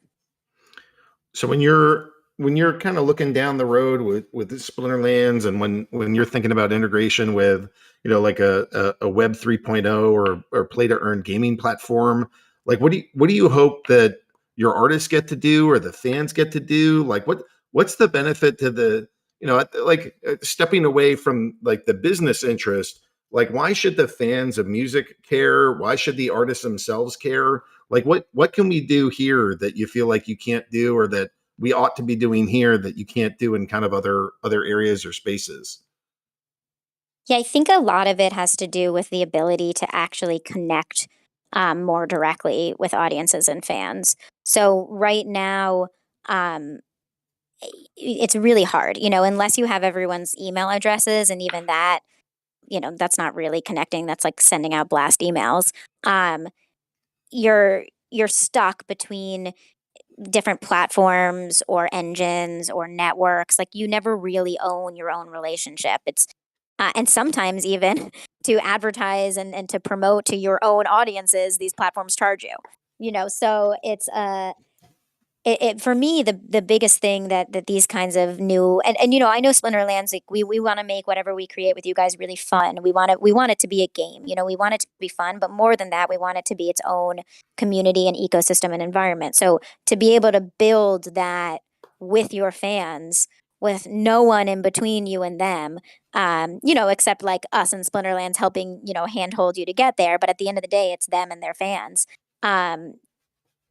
So when you're kind of looking down the road with the Splinterlands, and when you're thinking about integration with like a Web 3.0 or play to earn gaming platform, like what do you hope that your artists get to do or the fans get to do? Like what's the benefit to the stepping away from like the business interest? Like, why should the fans of music care? Why should the artists themselves care? Like what can we do here that you feel like you can't do, or that we ought to be doing here that you can't do in kind of other areas or spaces? Yeah, I think a lot of it has to do with the ability to actually connect more directly with audiences and fans. So right now, um, it's really hard, unless you have everyone's email addresses, and even that, that's not really connecting. That's like sending out blast emails. Um, you're stuck between different platforms or engines or networks. Like, you never really own your own relationship. And sometimes even to advertise and to promote to your own audiences, these platforms charge you. So it's for me, the biggest thing that these kinds of new, and I know Splinterlands, like we want to make whatever we create with you guys really fun. We want it to be a game. We want it to be fun, but more than that, we want it to be its own community and ecosystem and environment. So to be able to build that with your fans, with no one in between you and them, except like us and Splinterlands helping, handhold you to get there. But at the end of the day, it's them and their fans. Um,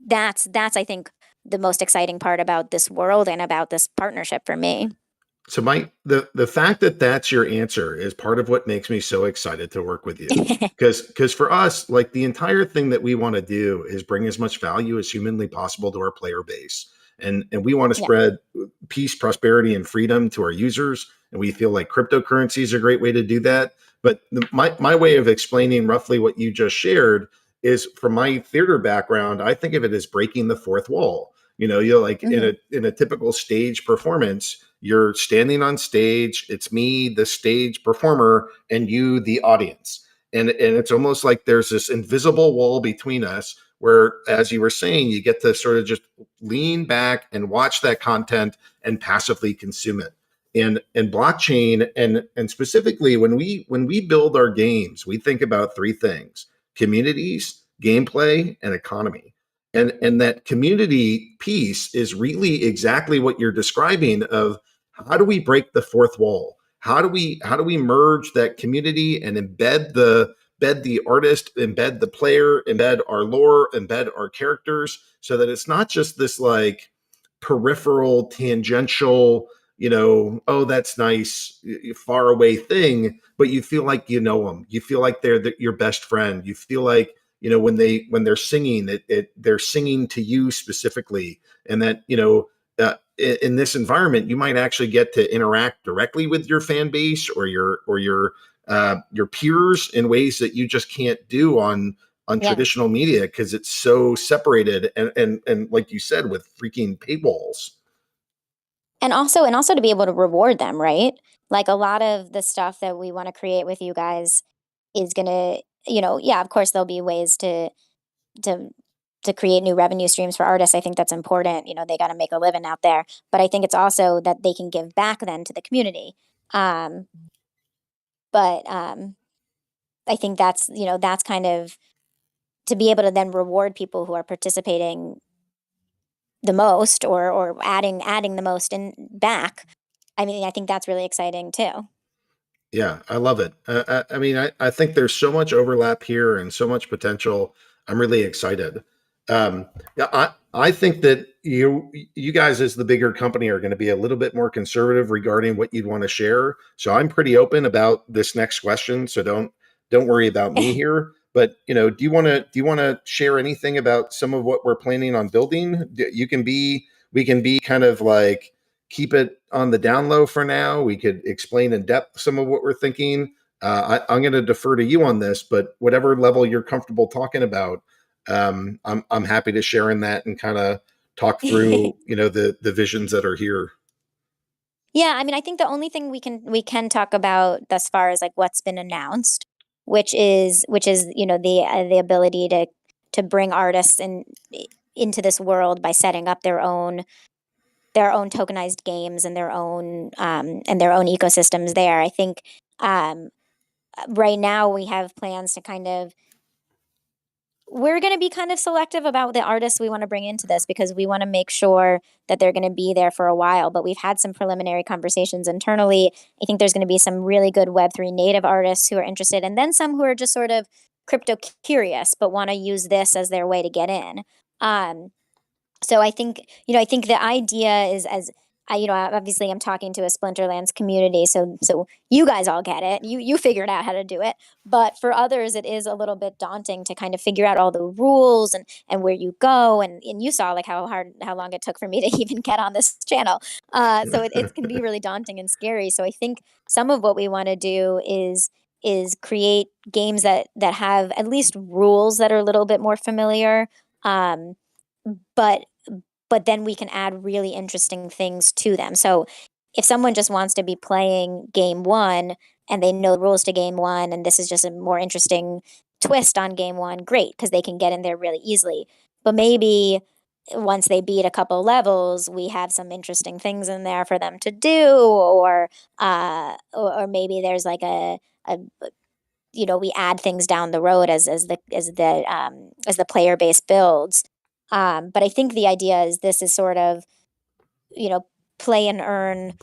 that's I think the most exciting part about this world and about this partnership for me. So the fact that that's your answer is part of what makes me so excited to work with you. Because for us, like, the entire thing that we want to do is bring as much value as humanly possible to our player base. And we want to Yeah. spread peace, prosperity, and freedom to our users. And we feel like cryptocurrency is a great way to do that. But my way of explaining roughly what you just shared is, from my theater background, I think of it as breaking the fourth wall. You're like, in a typical stage performance, you're standing on stage. It's me, the stage performer, and you, the audience. And it's almost like there's this invisible wall between us, where, as you were saying, you get to sort of just lean back and watch that content and passively consume it. And blockchain, and specifically when we build our games, we think about three things: communities, gameplay, and economy. And that community piece is really exactly what you're describing, of how do we break the fourth wall? How do we merge that community and embed the artist, embed the player, embed our lore, embed our characters, so that it's not just this like peripheral, tangential, oh, that's nice, far away thing, but you feel like them. You feel like they're your best friend. You feel like, when they're singing they're singing to you specifically, and that in this environment, you might actually get to interact directly with your fan base or your peers in ways that you just can't do on traditional media because it's so separated and like you said, with freaking paywalls. And also to be able to reward them, right? Like a lot of the stuff that we want to create with you guys is gonna, of course there'll be ways to create new revenue streams for artists. I think that's important. They got to make a living out there, but I think it's also that they can give back then to the community. But I think that's that's kind of to be able to then reward people who are participating the most or adding the most in back. I mean, I think that's really exciting too. Yeah, I love it. I mean, I think there's so much overlap here and so much potential. I'm really excited. Yeah, I think that you guys as the bigger company are going to be a little bit more conservative regarding what you'd want to share. So I'm pretty open about this next question. So don't worry about me here. But do you want to share anything about some of what we're planning on building? We can be kind of like keep it on the down low for now. We could explain in depth some of what we're thinking. I'm going to defer to you on this, but whatever level you're comfortable talking about, I'm happy to share in that and kind of talk through the visions that are here. Yeah, I mean, I think the only thing we can talk about thus far is like what's been announced, which is the ability to bring artists into this world by setting up their own tokenized games and their own ecosystems there. I think right now we have plans to we're going to be kind of selective about the artists we want to bring into this because we want to make sure that they're going to be there for a while. But we've had some preliminary conversations internally. I think there's going to be some really good Web3 native artists who are interested, and then some who are just sort of crypto curious but want to use this as their way to get in. So I think the idea is obviously I'm talking to a Splinterlands community, so you guys all get it. You figured out how to do it, but for others it is a little bit daunting to kind of figure out all the rules and where you go, and you saw like how long it took for me to even get on this channel. So it can be really daunting and scary. So I think some of what we want to do is create games that have at least rules that are a little bit more familiar. But then we can add really interesting things to them. So if someone just wants to be playing game one and they know the rules to game one, and this is just a more interesting twist on game one, great, because they can get in there really easily. But maybe once they beat a couple levels, we have some interesting things in there for them to do, or maybe there's like we add things down the road as the player base builds. But I think the idea is this is sort of, play and earn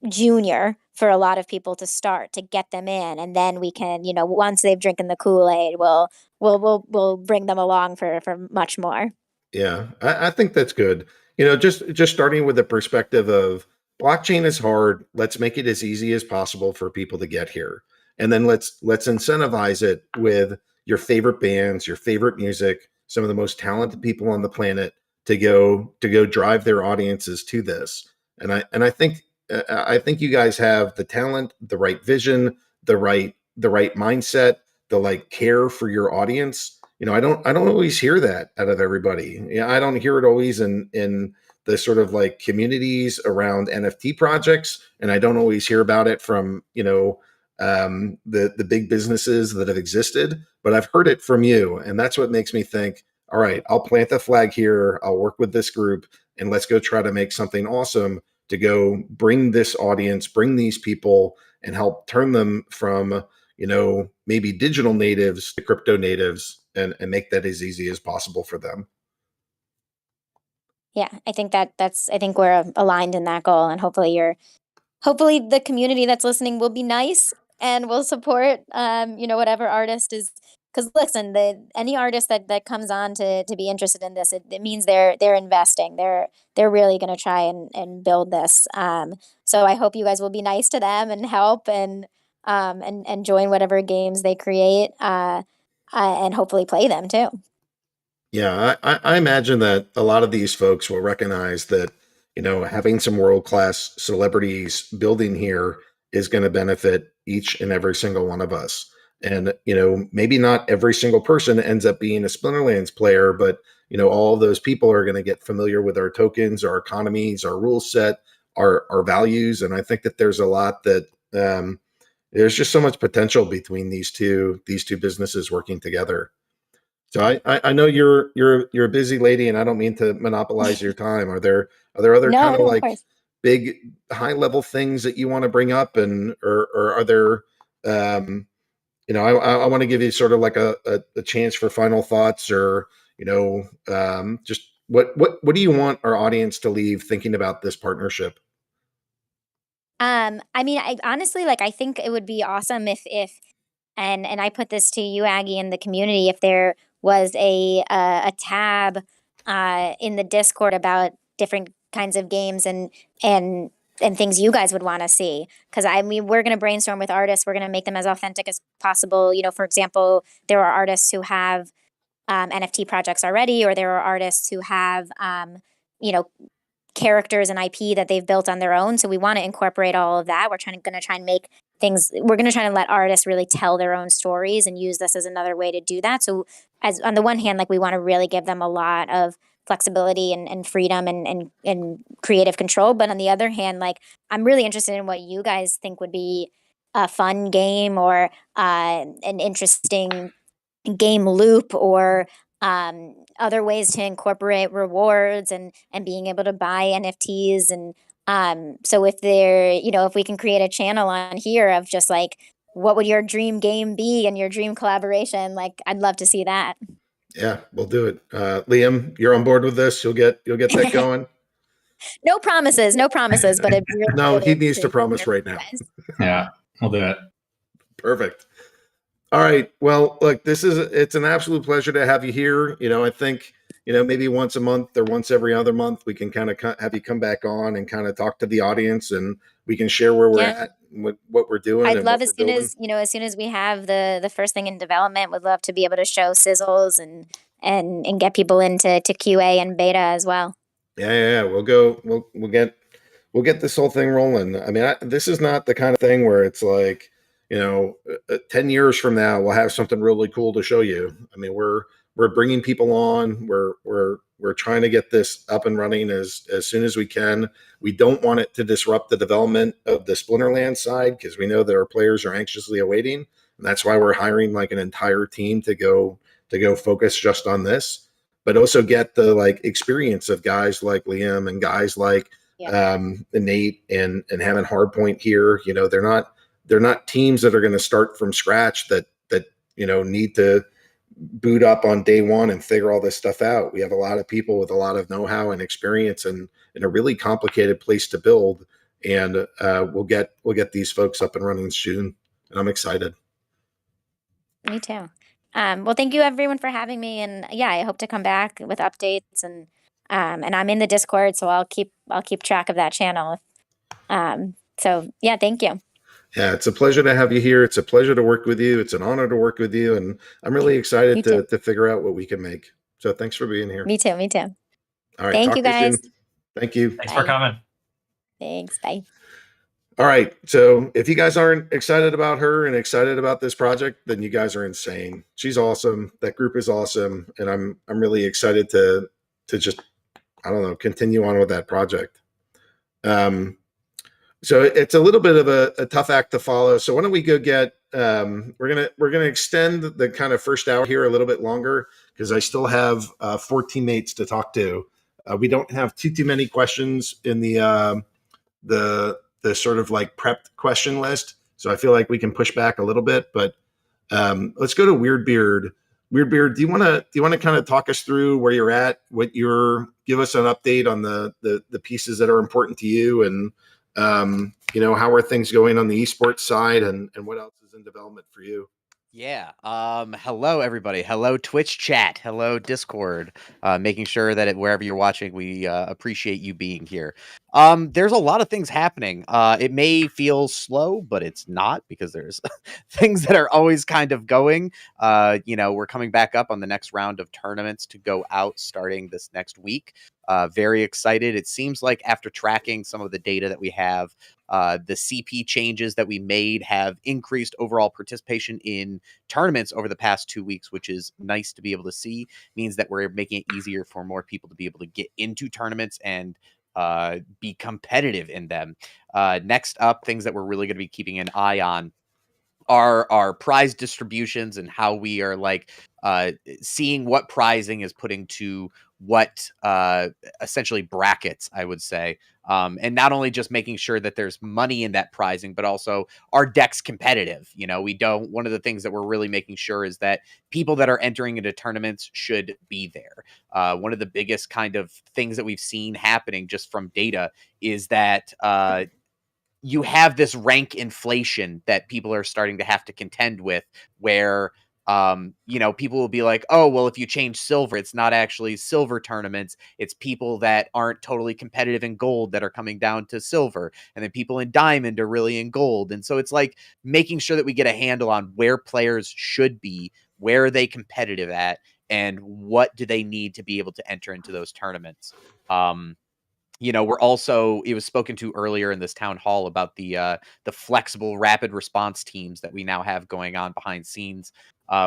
junior for a lot of people to start to get them in, and then we can, once they've drinking the Kool-Aid, we'll bring them along for much more. Yeah, I think that's good. Just starting with the perspective of blockchain is hard. Let's make it as easy as possible for people to get here, and then let's incentivize it with your favorite bands, your favorite music, some of the most talented people on the planet to go drive their audiences to this. And I think you guys have the talent, the right vision, the right mindset, the like care for your audience. I don't always hear that out of everybody. I don't hear it always in the sort of like communities around NFT projects, and I don't always hear about it from the big businesses that have existed, but I've heard it from you. And that's what makes me think, all right, I'll plant the flag here. I'll work with this group and let's go try to make something awesome to go bring this audience, bring these people and help turn them from, maybe digital natives to crypto natives and make that as easy as possible for them. Yeah, I think I think we're aligned in that goal, and hopefully the community that's listening will be nice and will support whatever artist is, because listen, any artist that comes on to be interested in this, it means they're investing, they're really going to try and build this, so I hope you guys will be nice to them and help and join whatever games they create, and hopefully play them too. Yeah, I imagine that a lot of these folks will recognize that, having some world-class celebrities building here is going to benefit each and every single one of us. And, maybe not every single person ends up being a Splinterlands player, but, all of those people are going to get familiar with our tokens, our economies, our rule set, our values. And I think that there's a lot that there's just so much potential between these two businesses working together. So I know you're a busy lady, and I don't mean to monopolize your time. Are there other No, kind of no, of like course. big high level things that you want to bring up, and or are there I want to give you sort of like a chance for final thoughts, or just what do you want our audience to leave thinking about this partnership? I mean, I honestly, like, I think it would be awesome if and I put this to you, Aggie, in the community, if there was a tab in the Discord about different kinds of games and things you guys would want to see. Because I mean, we're going to brainstorm with artists. We're going to make them as authentic as possible. For example, there are artists who have NFT projects already, or there are artists who have you know characters and IP that they've built on their own. So we want to incorporate all of that. We're going to try and make things. We're going to try and let artists really tell their own stories and use this as another way to do that. So, as on the one hand, like, we want to really give them a lot of flexibility and freedom and creative control. But on the other hand, like, I'm really interested in what you guys think would be a fun game, or an interesting game loop, or other ways to incorporate rewards and being able to buy NFTs. And so if we can create a channel on here of just like, what would your dream game be and your dream collaboration, like, I'd love to see that. Yeah, we'll do it. Liam, you're on board with this. You'll get that going. No promises, but it'd be really No, cool he needs to partner promise right with you now. guys. Yeah, we'll do it. Perfect. All right. Well, look, it's an absolute pleasure to have you here. I think, maybe once a month or once every other month, we can kind of have you come back on and kind of talk to the audience, and we can share where we're at, what we're doing. I'd and love, what as we're soon building. as soon as we have the first thing in development, would love to be able to show sizzles and get people into QA and beta as well. Yeah. We'll go. We'll get this whole thing rolling. I mean, this is not the kind of thing where it's like, 10 years from now, we'll have something really cool to show you. I mean, we're bringing people on. We're trying to get this up and running as soon as we can. We don't want it to disrupt the development of the Splinterlands side, because we know that our players are anxiously awaiting, and that's why we're hiring like an entire team to go focus just on this, but also get the like experience of guys like Liam and guys like Nate and having Hardpoint here. They're not teams that are going to start from scratch that need to boot up on day one and figure all this stuff out. We have a lot of people with a lot of know-how and experience and in a really complicated place to build. And we'll get these folks up and running soon. And I'm excited. Me too. Well, thank you everyone for having me. And yeah, I hope to come back with updates, and I'm in the Discord, so I'll keep track of that channel. So yeah, thank you. Yeah, it's a pleasure to have you here. It's a pleasure to work with you. It's an honor to work with you. And I'm really excited to figure out what we can make. So thanks for being here. Me too. All right. Thank you, guys. Thank you. Thanks for coming. Thanks. Bye. All right. So if you guys aren't excited about her and excited about this project, then you guys are insane. She's awesome. That group is awesome. And I'm really excited to just, I don't know, continue on with that project. So it's a little bit of a tough act to follow. So why don't we go get, we're gonna extend the kind of first hour here a little bit longer, because I still have 4 teammates to talk to. We don't have too many questions in the sort of like prepped question list. So I feel like we can push back a little bit, but let's go to Weirdbeard. Weirdbeard, do you want to kind of talk us through where you're at, give us an update on the pieces that are important to you, and how are things going on the esports side, and what else is in development for you? Yeah. Hello, everybody. Hello, Twitch chat. Hello, Discord. Making sure that wherever you're watching, we appreciate you being here. There's a lot of things happening. It may feel slow, but it's not, because there's things that are always kind of going. We're coming back up on the next round of tournaments to go out starting this next week. Very excited. It seems like after tracking some of the data that we have, the CP changes that we made have increased overall participation in tournaments over the past 2 weeks, which is nice to be able to see. Means that we're making it easier for more people to be able to get into tournaments and be competitive in them. Next up, things that we're really going to be keeping an eye on are our prize distributions and how we are seeing what prizing is putting to what essentially brackets, I would say. And not only just making sure that there's money in that prizing, but also our deck's competitive. One of the things that we're really making sure is that people that are entering into tournaments should be there. One of the biggest kind of things that we've seen happening just from data is that you have this rank inflation that people are starting to have to contend with, where people will be like, oh, well, if you change silver, it's not actually silver tournaments. It's people that aren't totally competitive in gold that are coming down to silver. And then people in diamond are really in gold. And so it's like making sure that we get a handle on where players should be, where are they competitive at, and what do they need to be able to enter into those tournaments. It was spoken to earlier in this town hall about the flexible rapid response teams that we now have going on behind scenes.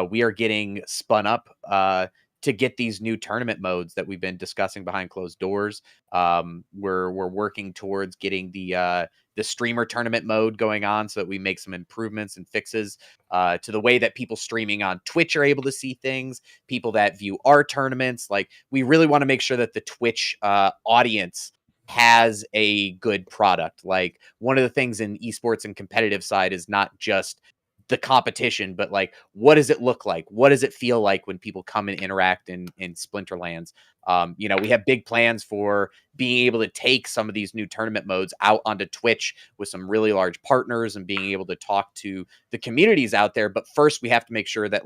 We are getting spun up to get these new tournament modes that we've been discussing behind closed doors. We're working towards getting the streamer tournament mode going on so that we make some improvements and fixes to the way that people streaming on Twitch are able to see things, people that view our tournaments. Like, we really want to make sure that the Twitch audience has a good product. Like, one of the things in esports and competitive side is not just the competition, but like, what does it look like? What does it feel like when people come and interact in Splinterlands? We have big plans for being able to take some of these new tournament modes out onto Twitch with some really large partners and being able to talk to the communities out there. But first, we have to make sure that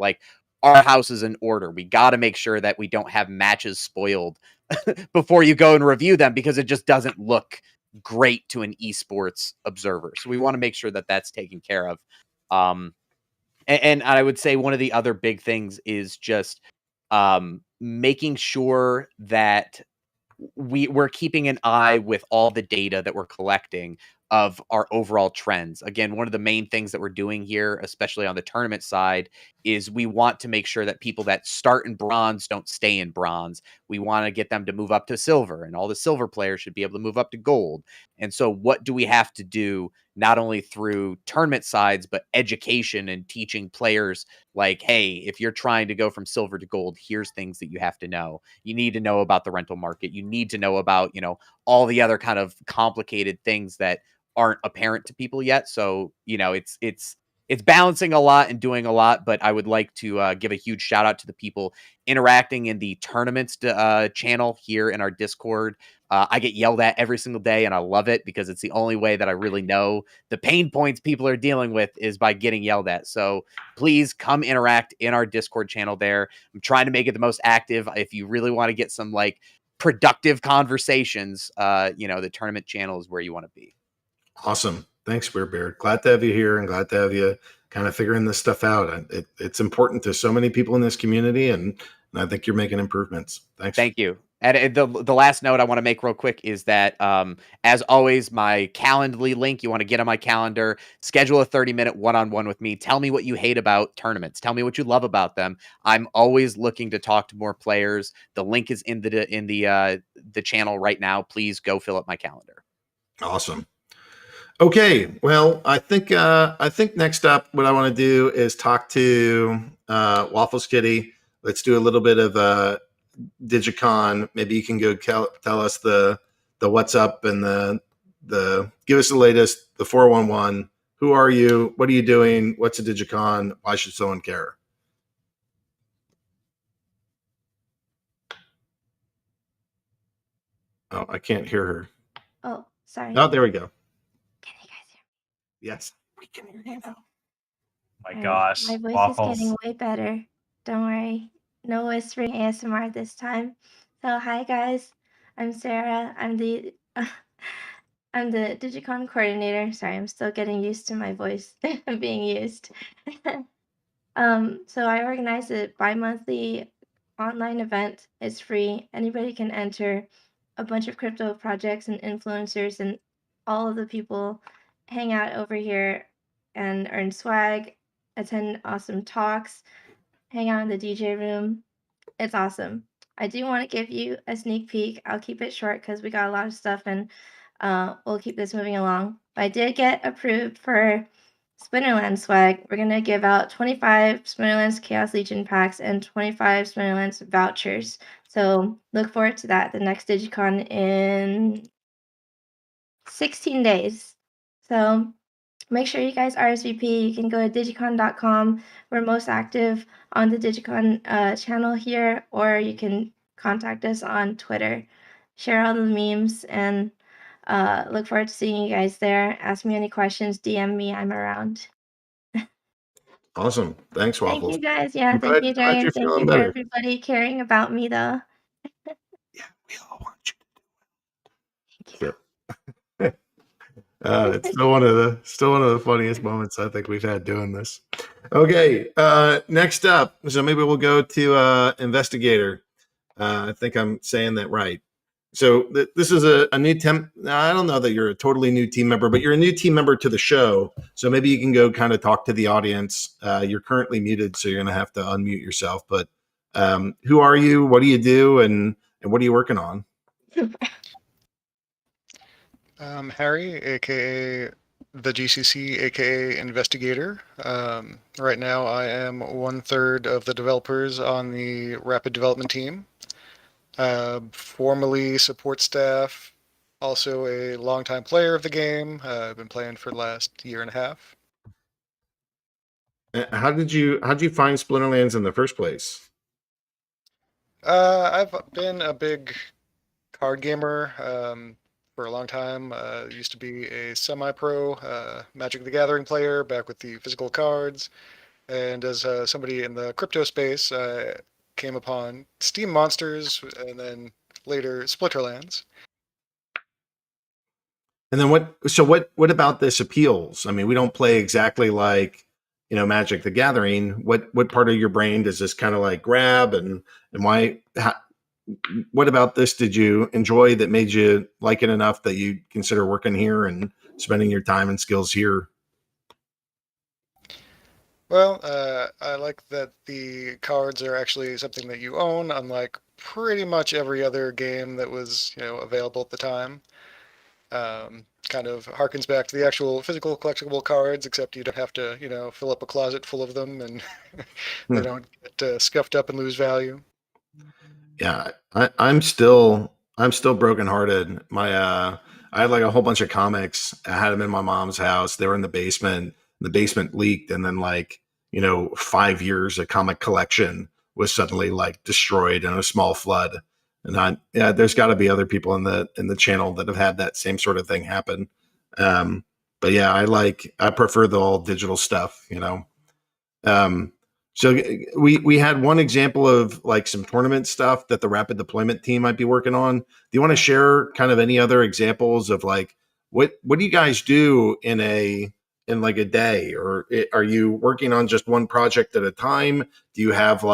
our house is in order. We got to make sure that we don't have matches spoiled before you go and review them, because it just doesn't look great to an esports observer. So we want to make sure that that's taken care of. And I would say one of the other big things is just making sure that we're keeping an eye with all the data that we're collecting of our overall trends. Again, one of the main things that we're doing here, especially on the tournament side, is we want to make sure that people that start in bronze don't stay in bronze. We want to get them to move up to silver, and all the silver players should be able to move up to gold. And so what do we have to do, not only through tournament sides, but education and teaching players, like, hey, if you're trying to go from silver to gold, here's things that you have to know. You need to know about the rental market. You need to know about, all the other kind of complicated things that aren't apparent to people yet. So, it's balancing a lot and doing a lot, but I would like to give a huge shout out to the people interacting in the tournaments channel here in our Discord. I get yelled at every single day, and I love it, because it's the only way that I really know the pain points people are dealing with is by getting yelled at. So please come interact in our Discord channel there. I'm trying to make it the most active. If you really want to get some productive conversations, the tournament channel is where you want to be. Awesome. Thanks, Weirdbeard. Glad to have you here, and glad to have you kind of figuring this stuff out. It's important to so many people in this community, and I think you're making improvements. Thanks. Thank you. And the last note I want to make real quick is that, as always, my Calendly link, you want to get on my calendar, schedule a 30-minute one-on-one with me. Tell me what you hate about tournaments. Tell me what you love about them. I'm always looking to talk to more players. The link is in the channel right now. Please go fill up my calendar. Awesome. Okay, well, I think next up, what I want to do is talk to WafflesKitty. Let's do a little bit of DYGYCON. Maybe you can go tell us the what's up and the give us the latest, the 411. Who are you? What are you doing? What's a DYGYCON? Why should someone care? Oh, I can't hear her. Oh, sorry. Oh, there we go. Can you guys hear Yes, we can hear you now. My me? gosh, My voice Waffles. is getting way better. Don't worry. No whispering ASMR this time. So, hi guys. I'm Sarah. I'm the I'm the DYGYCON coordinator. Sorry, I'm still getting used to my voice being used. So I organize a bi-monthly online event. It's free. Anybody can enter. A bunch of crypto projects and influencers and all of the people hang out over here and earn swag, attend awesome talks, hang out in the DJ room. It's awesome. I do want to give you a sneak peek. I'll keep it short because we got a lot of stuff and we'll keep this moving along. But I did get approved for Splinterlands swag. We're going to give out 25 Splinterlands Chaos Legion packs and 25 Splinterlands vouchers. So look forward to that, the next DYGYCON in 16 days. So make sure you guys RSVP. You can go to DYGYCON.com. We're most active on the DYGYCON channel here, or you can contact us on Twitter. Share all the memes and look forward to seeing you guys there. Ask me any questions, DM me, I'm around. Awesome. Thanks, Thank Waffles. you guys. Yeah, I'm thank glad- you, glad Jay, you're and thank feeling you for better. everybody caring about me, though. Yeah, we all want you. Thank you. It's still one of the funniest moments I think we've had doing this. Okay, next up, so maybe we'll go to InvestYGator. I think I'm saying that right. So this is a new temp. I don't know that you're a totally new team member, but you're a new team member to the show. So maybe you can go kind of talk to the audience. You're currently muted, so you're going to have to unmute yourself. But who are you? What do you do? And what are you working on? Harry, aka the GCC, aka InvestYGator. Right now, I am 1/3 of the developers on the rapid development team. Formerly support staff, also a longtime player of the game. I've been playing for the last year and a half. How did you find Splinterlands in the first place? I've been a big card gamer for a long time. Used to be a semi-pro Magic the Gathering player back with the physical cards. And as somebody in the crypto space, I came upon Steam Monsters and then later Splinterlands. And then what about this appeals? I mean, we don't play exactly like, Magic the Gathering. What part of your brain does this kind of like grab, and why what about this did you enjoy that made you like it enough that you consider working here and spending your time and skills here? Well, I like that the cards are actually something that you own, unlike pretty much every other game that was, available at the time. Kind of harkens back to the actual physical collectible cards, except you don't have to, fill up a closet full of them, and they don't get scuffed up and lose value. Yeah, I'm still brokenhearted. I had like a whole bunch of comics. I had them in my mom's house. They were in the basement. The basement leaked, and then 5 years of comic collection was suddenly like destroyed in a small flood. And there's got to be other people in the channel that have had that same sort of thing happen. But yeah, I prefer the all digital stuff. So we had one example of like some tournament stuff that the rapid deployment team might be working on. Do you want to share kind of any other examples of like what do you guys do in like a day, or are you working on just one project at a time? Do you have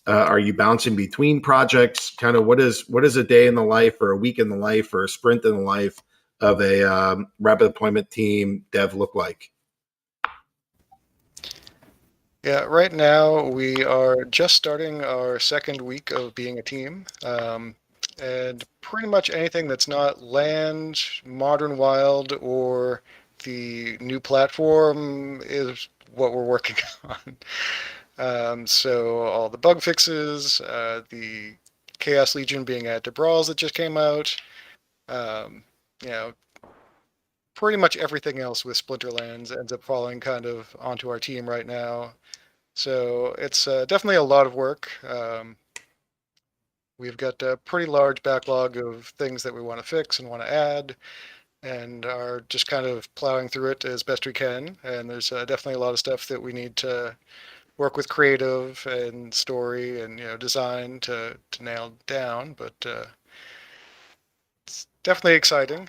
are you bouncing between projects? Kind of what is a day in the life, or a week in the life, or a sprint in the life of a rapid deployment team dev look like? Yeah, right now we are just starting our second week of being a team. And pretty much anything that's not land, modern wild, or the new platform is what we're working on. So all the bug fixes, the Chaos Legion being added to Brawls that just came out, you know, pretty much everything else with Splinterlands ends up falling kind of onto our team right now. So it's definitely a lot of work. We've got a pretty large backlog of things that we want to fix and want to add, and are just kind of plowing through it as best we can. And there's definitely a lot of stuff that we need to work with creative and story and design to nail down. But definitely exciting.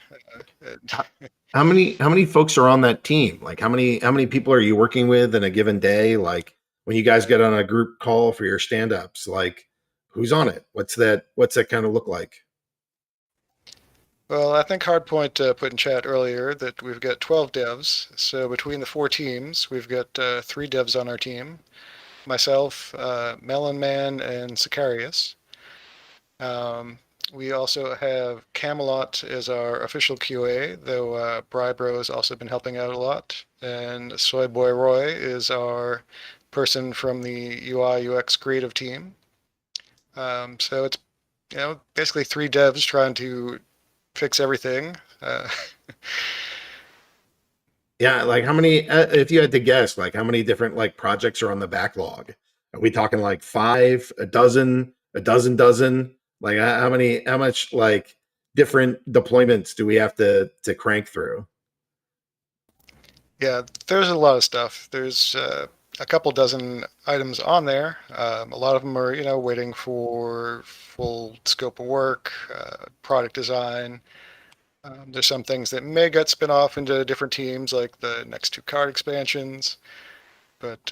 How many folks are on that team? Like how many people are you working with in a given day? Like when you guys get on a group call for your stand-ups, like who's on it? What's that kind of look like? Well, I think Hardpoint put in chat earlier that we've got 12 devs. So between the 4 teams, we've got 3 devs on our team. Myself, Melon Man, and Sicarius. We also have Camelot as our official QA, though Brybro has also been helping out a lot. And Soy Boy Roy is our person from the UI UX creative team. So it's basically 3 devs trying to fix everything. Yeah, like how many? If you had to guess, like how many different like projects are on the backlog? Are we talking like 5, a dozen, a dozen? Like how many? How much like different deployments do we have to crank through? Yeah, there's a lot of stuff. There's a couple dozen items on there. A lot of them are, waiting for full scope of work, product design. There's some things that may get spin off into different teams, like the next 2 card expansions. But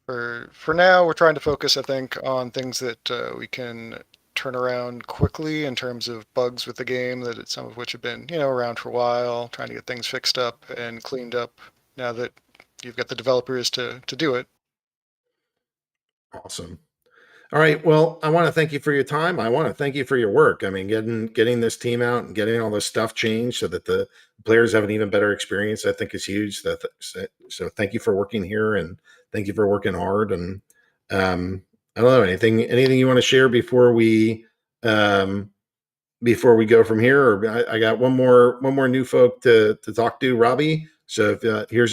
for now, we're trying to focus, I think, on things that we can turn around quickly in terms of bugs with the game, some of which have been, around for a while, trying to get things fixed up and cleaned up now that you've got the developers to do it. Awesome. All right. Well, I want to thank you for your time. I want to thank you for your work. I mean, getting this team out and getting all this stuff changed so that the players have an even better experience, I think is huge. So thank you for working here and thank you for working hard. And I don't know anything you want to share before we go from here. Or I got one more new folk to talk to, Robbie. So if, here's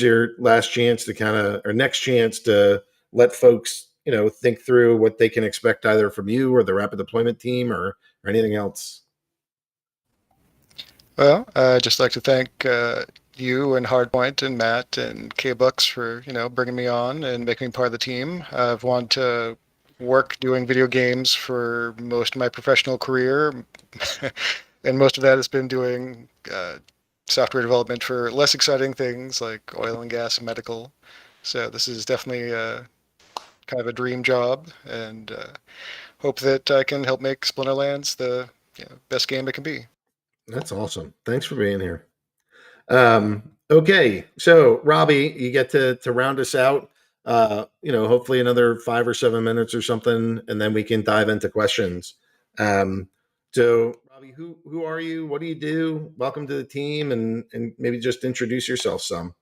your last chance to or next chance to let folks think through what they can expect either from you or the rapid deployment team or anything else. Well, I'd just like to thank you and Hardpoint and Matt and K-Bucks for bringing me on and making me part of the team. I've wanted to work doing video games for most of my professional career, and most of that has been doing software development for less exciting things like oil and gas and medical. So this is definitely kind of a dream job, and hope that I can help make Splinterlands the best game it can be. That's awesome. Thanks for being here. Okay, so Robbie, you get to round us out. Hopefully another 5 or 7 minutes or something, and then we can dive into questions. So Robbie, who are you? What do you do? Welcome to the team, and maybe just introduce yourself some.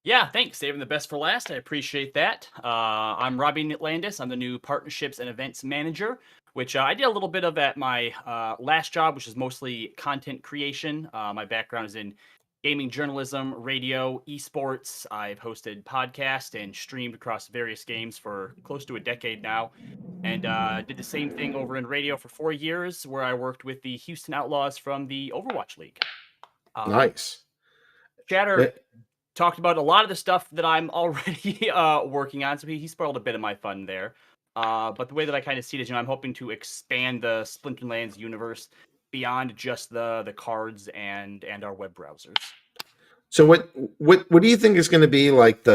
Yeah, thanks. Saving the best for last. I appreciate that. I'm Robbie Landis. I'm the new Partnerships and Events Manager, which I did a little bit of at my last job, which is mostly content creation. My background is in gaming journalism, radio, esports. I've hosted podcasts and streamed across various games for close to a decade now. And did the same thing over in radio for 4 years, where I worked with the Houston Outlaws from the Overwatch League. Nice. Chatter talked about a lot of the stuff that I'm already working on, so he spoiled a bit of my fun there. But the way that I kind of see it is, I'm hoping to expand the Splinterlands universe beyond just the cards and our web browsers. So what do you think is going to be like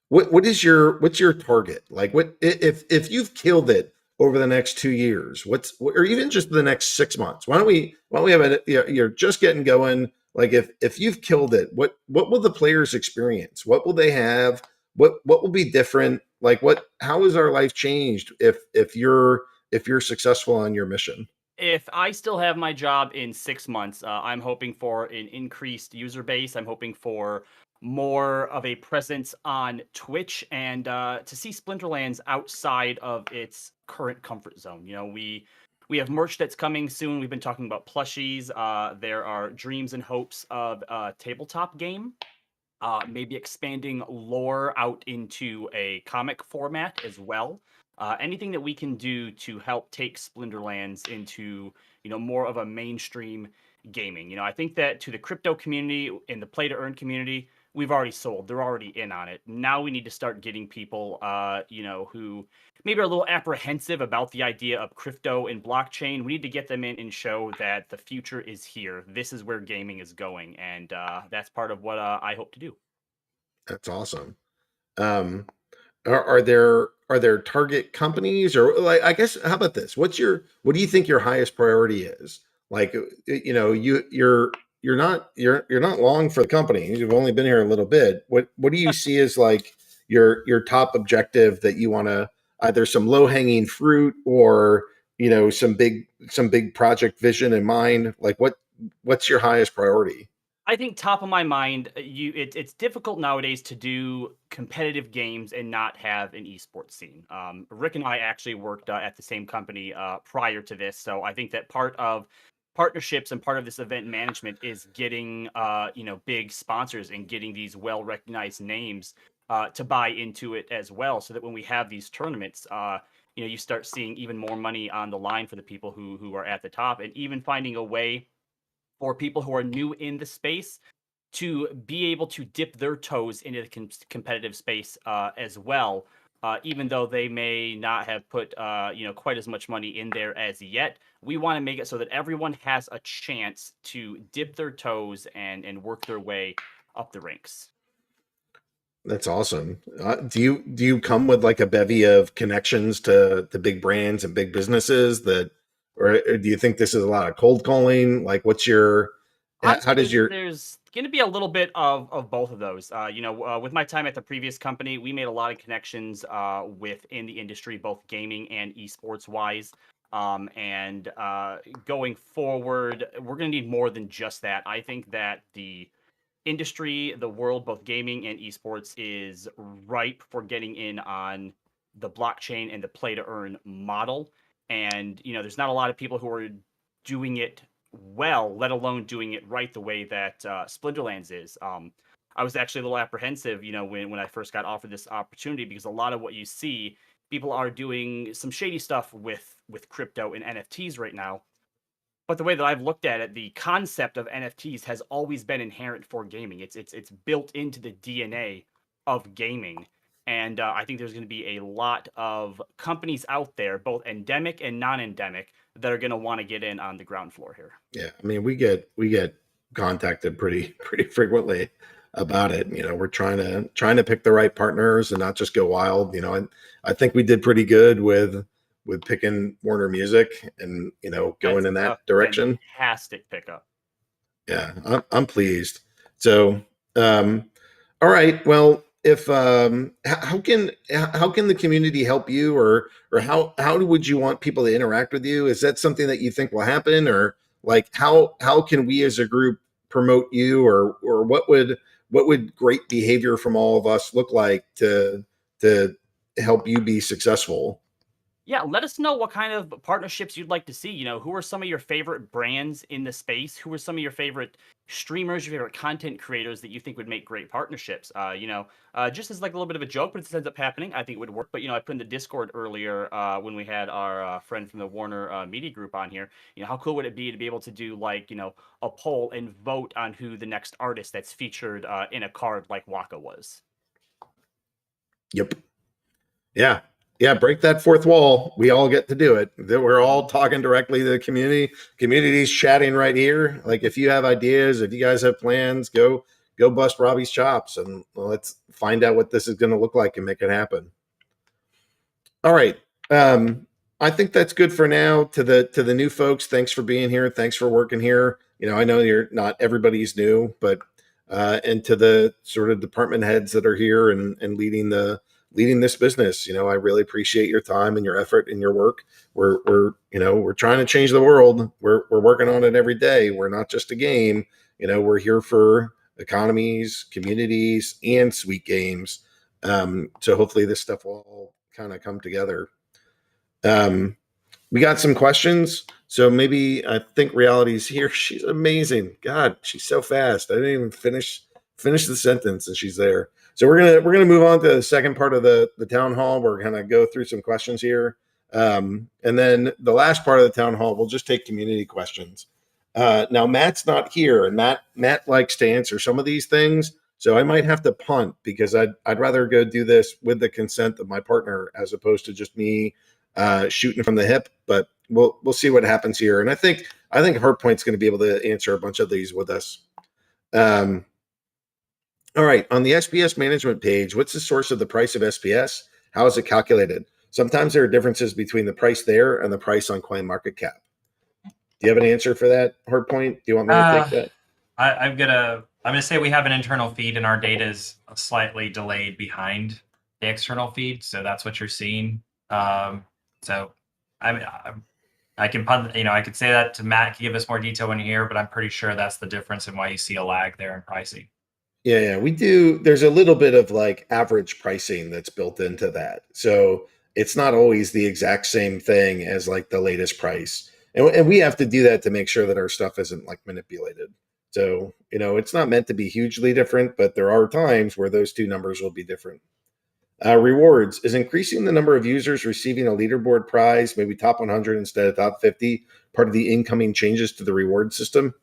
what's your target? Like what if you've killed it over the next 2 years, or even just the next 6 months? Why don't we have you're just getting going. Like if you've killed it, what will the players experience? What will they have? What will be different? Like how has our life changed if you're successful on your mission? If I still have my job in 6 months, I'm hoping for an increased user base. I'm hoping for more of a presence on Twitch and to see Splinterlands outside of its current comfort zone. We have merch that's coming soon. We've been talking about plushies. There are dreams and hopes of a tabletop game. Maybe expanding lore out into a comic format as well. Anything that we can do to help take Splinterlands into, more of a mainstream gaming. I think that to the crypto community and the play to earn community, we've already sold. They're already in on it. Now we need to start getting people, who maybe are a little apprehensive about the idea of crypto and blockchain. We need to get them in and show that the future is here. This is where gaming is going, and that's part of what I hope to do. That's awesome. Are there target companies, or like, I guess, how about this? What do you think your highest priority is? Like, you're not long for the company. You've only been here a little bit. What do you see as like your top objective that you want to, either some low hanging fruit or some big project vision in mind? Like what's your highest priority? I think top of my mind, it's difficult nowadays to do competitive games and not have an esports scene. Rick and I actually worked at the same company prior to this, so I think that part of partnerships and part of this event management is getting big sponsors and getting these well recognized names to buy into it as well, so that when we have these tournaments, you start seeing even more money on the line for the people who are at the top, and even finding a way for people who are new in the space to be able to dip their toes into the competitive space as well, even though they may not have put quite as much money in there as yet. We want to make it so that everyone has a chance to dip their toes and work their way up the ranks. That's awesome. Do you come with like a bevy of connections to the big brands and big businesses or do you think this is a lot of cold calling? Like, what's your, Honestly, how does your, there's going to be a little bit of both of those. With my time at the previous company, we made a lot of connections within the industry, both gaming and esports wise. And going forward, we're going to need more than just that. I think that the industry, the world, both gaming and esports, is ripe for getting in on the blockchain and the play to earn model. And there's not a lot of people who are doing it well, let alone doing it right the way that Splinterlands is. I was actually a little apprehensive, when I first got offered this opportunity, because a lot of what you see, people are doing some shady stuff with crypto and NFTs right now. But the way that I've looked at it, the concept of NFTs has always been inherent for gaming. It's built into the DNA of gaming. And I think there's going to be a lot of companies out there, both endemic and non-endemic, that are going to want to get in on the ground floor here. yeah, I mean, we get contacted pretty frequently about it. We're trying to pick the right partners and not just go wild. I think we did pretty good with picking Warner Music and going in that direction. Fantastic pickup. Yeah, I'm pleased. So, all right. Well, if how can the community help you, or how would you want people to interact with you? Is that something that you think will happen, or like how can we as a group promote you, or what would great behavior from all of us look like to help you be successful? Yeah, let us know what kind of partnerships you'd like to see. Who are some of your favorite brands in the space? Who are some of your favorite streamers, your favorite content creators that you think would make great partnerships? Just as like a little bit of a joke, but if this ends up happening, I think it would work. But I put in the Discord earlier when we had our friend from the Warner Media Group on here. How cool would it be to be able to do like a poll and vote on who the next artist that's featured in a card like Waka was? Yep. Yeah. Yeah, break that fourth wall. We all get to do it. We're all talking directly to the community. Community's chatting right here. Like, if you have ideas, if you guys have plans, go bust Robbie's chops and let's find out what this is going to look like and make it happen. All right. I think that's good for now. To the new folks, thanks for being here. Thanks for working here. I know you're not everybody's new, but and to the sort of department heads that are here and leading this business, I really appreciate your time and your effort and your work. We're trying to change the world. We're working on it every day. We're not just a game. We're here for economies, communities, and sweet games. So hopefully this stuff will all kind of come together. We got some questions. So maybe I think Reality's here. She's amazing. God, she's so fast. I didn't even finish the sentence and she's there. So we're gonna move on to the second part of the town hall. We're gonna go through some questions here, and then the last part of the town hall, we'll just take community questions. Now Matt's not here, and Matt likes to answer some of these things, So I might have to punt because I'd rather go do this with the consent of my partner as opposed to just me shooting from the hip. But we'll see what happens here. And I think Hardpoint's going to be able to answer a bunch of these with us. All right, on the SPS management page, what's the source of the price of SPS? How is it calculated? Sometimes there are differences between the price there and the price on CoinMarketCap. Do you have an answer for that, Hardpoint? Do you want me to take that? I'm gonna say we have an internal feed, and our data is slightly delayed behind the external feed, so that's what you're seeing. So I can punt, I could say that to Matt, give us more detail when you're here, but I'm pretty sure that's the difference in why you see a lag there in pricing. Yeah, we do. There's a little bit of like average pricing that's built into that. So it's not always the exact same thing as like the latest price. And we have to do that to make sure that our stuff isn't like manipulated. So, it's not meant to be hugely different, but there are times where those two numbers will be different. Rewards is increasing the number of users receiving a leaderboard prize, maybe top 100 instead of top 50, part of the incoming changes to the reward system.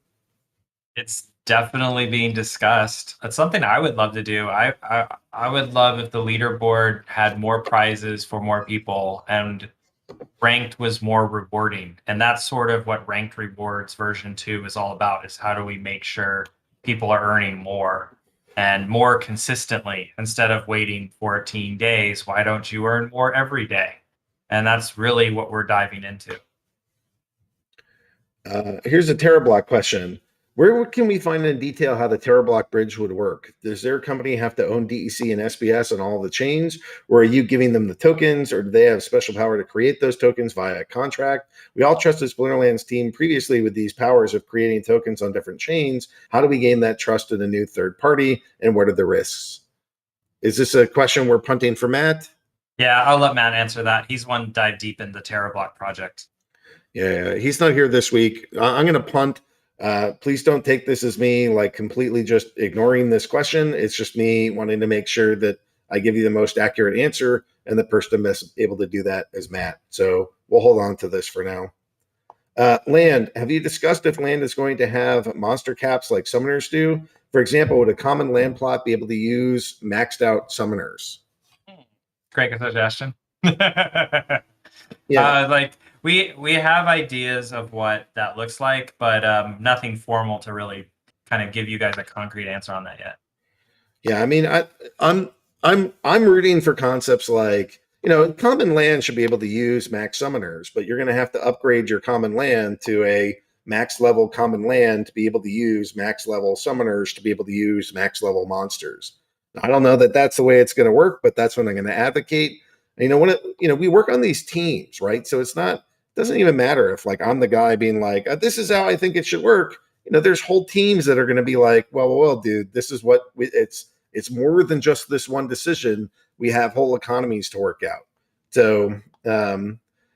It's definitely being discussed. It's something I would love to do. I would love if the leaderboard had more prizes for more people and ranked was more rewarding. And that's sort of what ranked rewards version 2 is all about, is how do we make sure people are earning more and more consistently instead of waiting 14 days. Why don't you earn more every day? And that's really what we're diving into. Here's a TerraBlock question. Where can we find in detail how the TerraBlock bridge would work? Does their company have to own DEC and SPS on all the chains? Or are you giving them the tokens? Or do they have special power to create those tokens via a contract? We all trusted Splinterlands team previously with these powers of creating tokens on different chains. How do we gain that trust in a new third party? And what are the risks? Is this a question we're punting for Matt? Yeah, I'll let Matt answer that. He's one dive deep in the TerraBlock project. Yeah, he's not here this week. I'm going to punt. Please don't take this as me like completely just ignoring this question. It's just me wanting to make sure that I give you the most accurate answer, and the person that's able to do that is Matt. So we'll hold on to this for now. Land, have you discussed if land is going to have monster caps like summoners do? For example, would a common land plot be able to use maxed out summoners? Great suggestion. Yeah. We have ideas of what that looks like, but nothing formal to really kind of give you guys a concrete answer on that yet. Yeah, I mean, I'm rooting for concepts like, common land should be able to use max summoners, but you're going to have to upgrade your common land to a max level common land to be able to use max level summoners to be able to use max level monsters. I don't know that that's the way it's going to work, but that's what I'm going to advocate. We work on these teams, right? So doesn't even matter if like I'm the guy being like, this is how I think it should work. There's whole teams that are going to be like, well, dude, this is what it's more than just this one decision. We have whole economies to work out. So,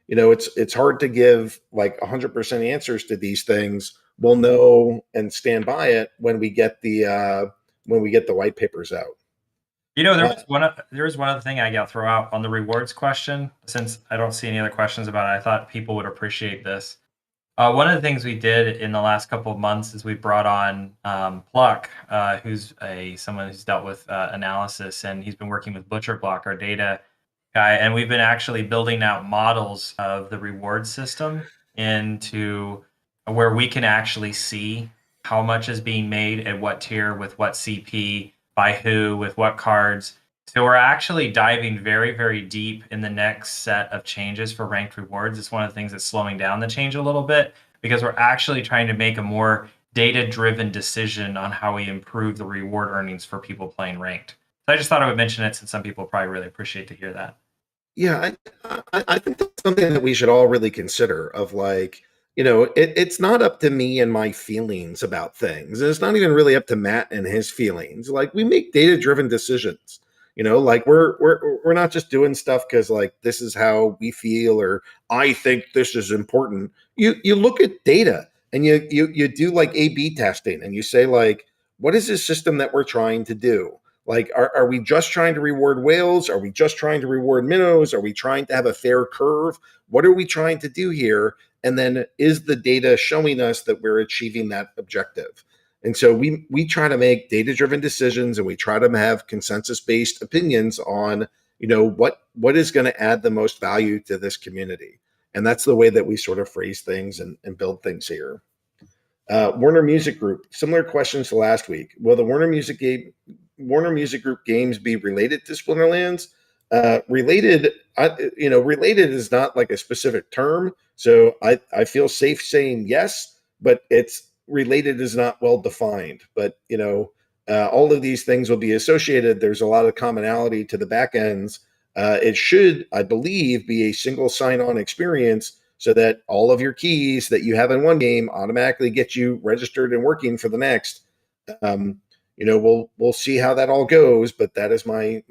it's hard to give like 100% answers to these things. We'll know and stand by it when we get the white papers out. There was one other thing I got to throw out on the rewards question. Since I don't see any other questions about it, I thought people would appreciate this. One of the things we did in the last couple of months is we brought on Pluck, who's someone who's dealt with analysis, and he's been working with ButcherBlock, our data guy, and we've been actually building out models of the reward system into where we can actually see how much is being made at what tier with what CP, by who, with what cards. So we're actually diving very, very deep in the next set of changes for ranked rewards. It's one of the things that's slowing down the change a little bit because we're actually trying to make a more data-driven decision on how we improve the reward earnings for people playing ranked. So I just thought I would mention it since some people probably really appreciate to hear that. Yeah, I think that's something that we should all really consider of like, it's not up to me and my feelings about things. It's not even really up to Matt and his feelings. Like we make data-driven decisions. Like we're not just doing stuff because like this is how we feel or I think this is important. You look at data and you do like A/B testing and you say like, what is this system that we're trying to do? Like, are we just trying to reward whales? Are we just trying to reward minnows? Are we trying to have a fair curve? What are we trying to do here? And then is the data showing us that we're achieving that objective? And so we try to make data-driven decisions, and we try to have consensus-based opinions on, what is going to add the most value to this community. And that's the way that we sort of phrase things and build things here. Warner Music Group, similar questions to last week. Will the Warner Music Group games be related to Splinterlands? Related is not like a specific term. So I feel safe saying yes, but it's related is not well defined. But, all of these things will be associated. There's a lot of commonality to the back ends. It should, I believe, be a single sign-on experience so that all of your keys that you have in one game automatically get you registered and working for the next. We'll see how that all goes, but that is my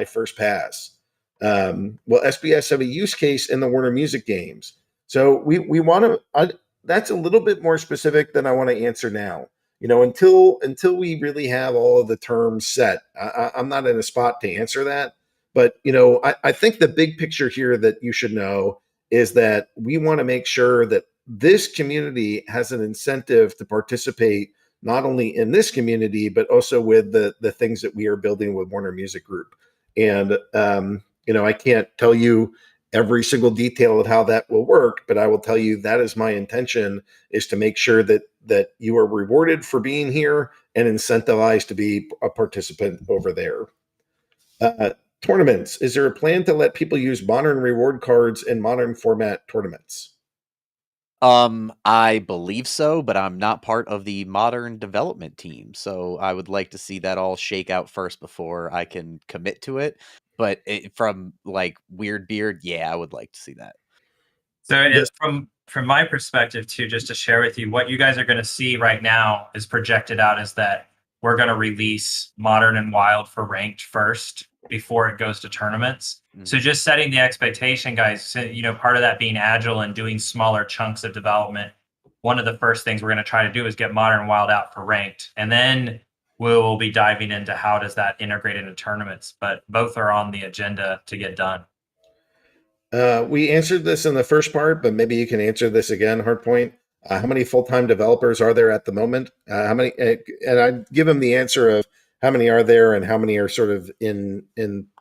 first pass. Will SBS have a use case in the Warner Music games? So we want to. That's a little bit more specific than I want to answer now. Until we really have all of the terms set, I'm not in a spot to answer that. But I think the big picture here that you should know is that we want to make sure that this community has an incentive to participate not only in this community, but also with the things that we are building with Warner Music Group. And, I can't tell you every single detail of how that will work, but I will tell you that is my intention, is to make sure that you are rewarded for being here and incentivized to be a participant over there. Tournaments. Is there a plan to let people use modern reward cards in modern format tournaments? I believe so, but I'm not part of the modern development team, so I would like to see that all shake out first before I can commit to it. But from like Weirdbeard, yeah, I would like to see that. So it's from my perspective too, just to share with you, what you guys are going to see right now is projected out is that we're going to release Modern and Wild for ranked first before it goes to tournaments. Mm-hmm. So just setting the expectation, guys, part of that being agile and doing smaller chunks of development. One of the first things we're going to try to do is get Modern and Wild out for ranked. And then we'll be diving into how does that integrate into tournaments. But both are on the agenda to get done. We answered this in the first part, but maybe you can answer this again, Hardpoint. How many full-time developers are there at the moment? How many? And I'd give them the answer of how many are there and how many are sort of in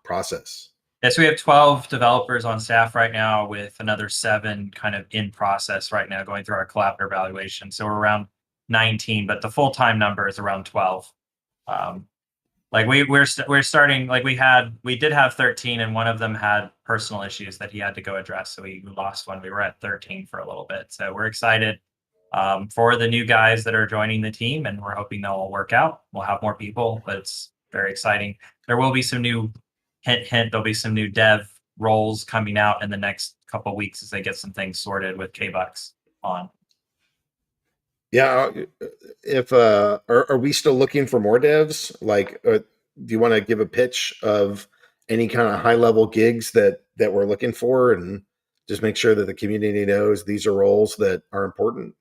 process. Yes, we have 12 developers on staff right now, with another 7 kind of in process right now, going through our collaborative evaluation. So we're around 19, but the full-time number is around 12. We're starting, we did have 13, and one of them had personal issues that he had to go address. So we lost one. We were at 13 for a little bit. So we're excited for the new guys that are joining the team, and we're hoping they'll all work out. We'll have more people, but it's very exciting. There will be some new hint, there'll be some new dev roles coming out in the next couple of weeks as they get some things sorted with K-Bucks on. Yeah, if are we still looking for more devs? Do you want to give a pitch of any kind of high level gigs that we're looking for, and just make sure that the community knows these are roles that are important?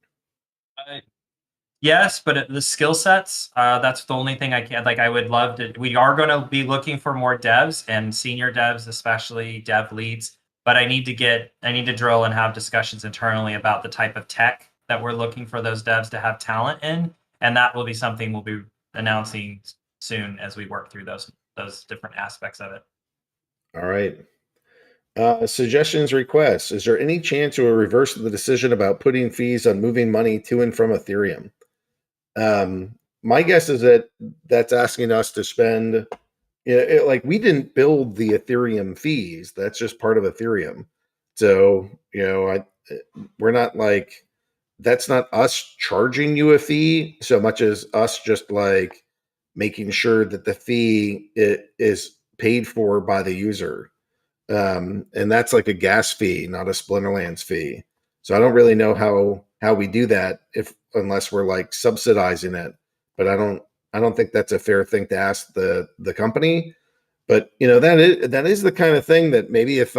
Yes, but the skill sets, that's the only thing I can't, I would love to, we are going to be looking for more devs and senior devs, especially dev leads, but I need to drill and have discussions internally about the type of tech that we're looking for those devs to have talent in. And that will be something we'll be announcing soon as we work through those different aspects of it. All right. Suggestions, requests. Is there any chance you will reverse the decision about putting fees on moving money to and from Ethereum? My guess is that that's asking us to spend, we didn't build the Ethereum fees. That's just part of Ethereum. So, we're not that's not us charging you a fee so much as us just making sure that the fee is paid for by the user. And that's like a gas fee, not a Splinterlands fee. So I don't really know how we do that unless we're subsidizing it. But I don't think that's a fair thing to ask the company. But that is the kind of thing that maybe if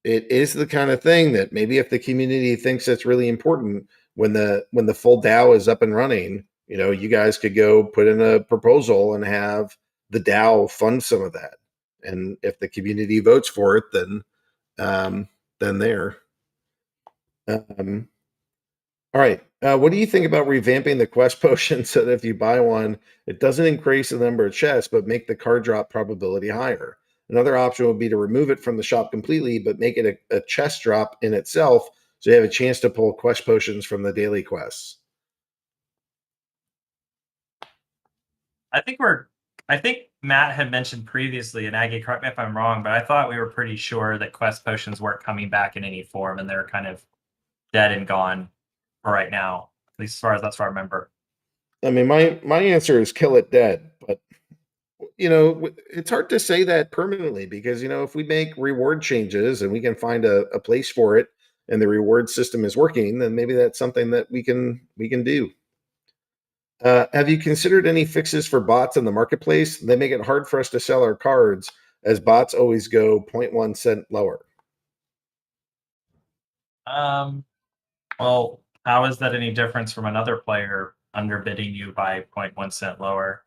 it is the kind of thing that maybe if the community thinks that's really important, when the full DAO is up and running, you guys could go put in a proposal and have the DAO fund some of that. And if the community votes for it, then there. All right. What do you think about revamping the quest potion so that if you buy one, it doesn't increase the number of chests, but make the card drop probability higher? Another option would be to remove it from the shop completely, but make it a chest drop in itself, so you have a chance to pull quest potions from the daily quests. I think Matt had mentioned previously, and Aggie, correct me if I'm wrong, but I thought we were pretty sure that quest potions weren't coming back in any form, and they're kind of dead and gone for right now. At least as far as that's what I remember. I mean, my answer is kill it dead, but it's hard to say that permanently because if we make reward changes and we can find a place for it, and the reward system is working, then maybe that's something that we can do. Have you considered any fixes for bots in the marketplace? They make it hard for us to sell our cards as bots always go 0.1 cent lower. Well, how is that any difference from another player underbidding you by 0.1 cent lower?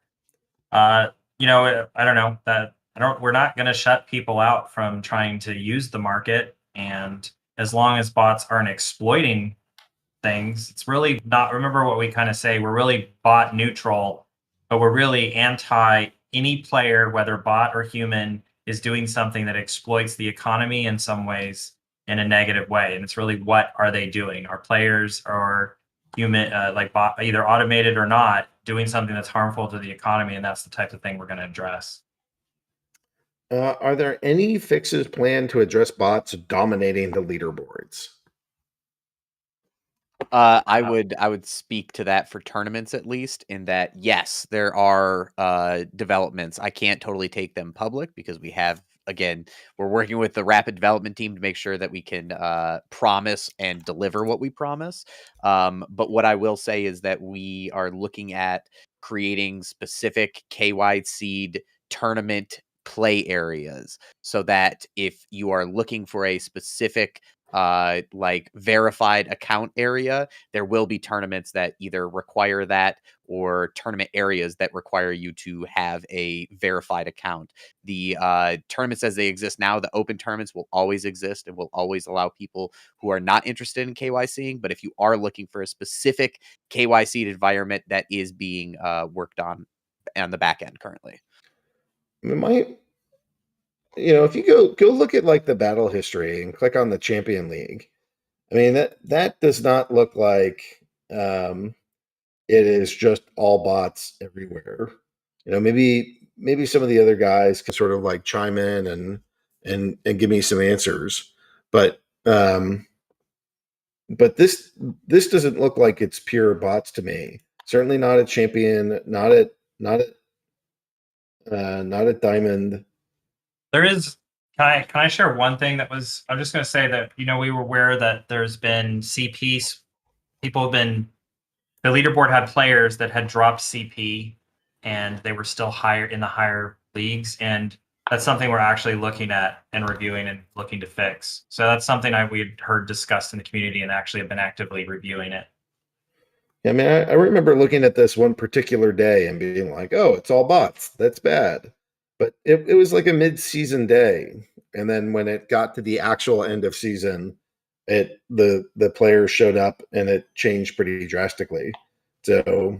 I don't know that we're not going to shut people out from trying to use the market. And as long as bots aren't exploiting things, it's really not, remember what we kind of say, we're really bot neutral, but we're really anti any player, whether bot or human, is doing something that exploits the economy in some ways in a negative way. And it's really, what are they doing? Are players or human, like bot, either automated or not, doing something that's harmful to the economy? And that's the type of thing we're going to address. Are there any fixes planned to address bots dominating the leaderboards? I would speak to that for tournaments, at least, in that, yes, there are developments. I can't totally take them public because we're working with the rapid development team to make sure that we can promise and deliver what we promise. But what I will say is that we are looking at creating specific KY seed tournament play areas, so that if you are looking for a specific like verified account area, there will be tournaments that either require that, or tournament areas that require you to have a verified account. The tournaments as they exist now, the open tournaments, will always exist and will always allow people who are not interested in KYCing. But if you are looking for a specific KYC environment, that is being worked on the back end currently. If you go look at like the battle history and click on the Champion League, I mean that does not look like it is just all bots everywhere. Maybe some of the other guys can sort of like chime in and give me some answers, but this doesn't look like it's pure bots to me. Certainly not a Champion, not at Diamond. There is, can I share one thing that was, I'm just going to say that, we were aware that there's been CPs, the leaderboard had players that had dropped CP and they were still higher in the higher leagues. And that's something we're actually looking at and reviewing and looking to fix. So that's something we'd heard discussed in the community and actually have been actively reviewing it. I mean, I remember looking at this one particular day and being like, oh, it's all bots. That's bad. But it was like a mid-season day. And then when it got to the actual end of season, the players showed up and it changed pretty drastically. So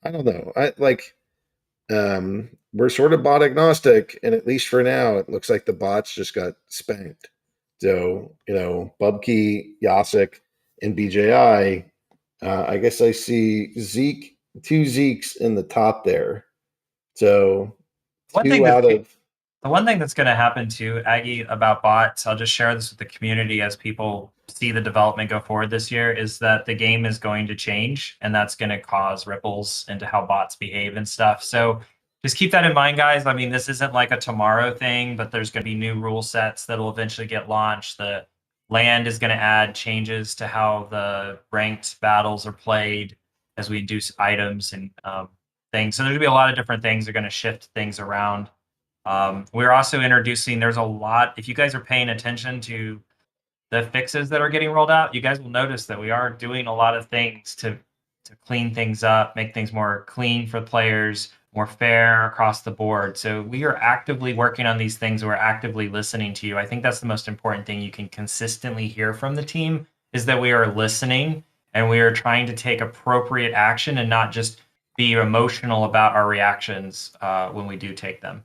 I don't know. We're sort of bot agnostic, and at least for now, it looks like the bots just got spanked. So, Bubkey, Yasik, and BJI, I guess I see two Zekes in the top there. So the one thing that's going to happen too, Aggie, about bots, I'll just share this with the community as people see the development go forward this year, is that the game is going to change, and that's going to cause ripples into how bots behave and stuff. So just keep that in mind, guys. I mean, this isn't like a tomorrow thing, but there's going to be new rule sets that will eventually get launched. The land is going to add changes to how the ranked battles are played as we do items and things. So there's going to be a lot of different things that are going to shift things around. We're also introducing, there's a lot, if you guys are paying attention to the fixes that are getting rolled out, you guys will notice that we are doing a lot of things to clean things up, make things more clean for players, more fair across the board. So we are actively working on these things. We're actively listening to you. I think that's the most important thing you can consistently hear from the team, is that we are listening and we are trying to take appropriate action and not just be emotional about our reactions when we do take them.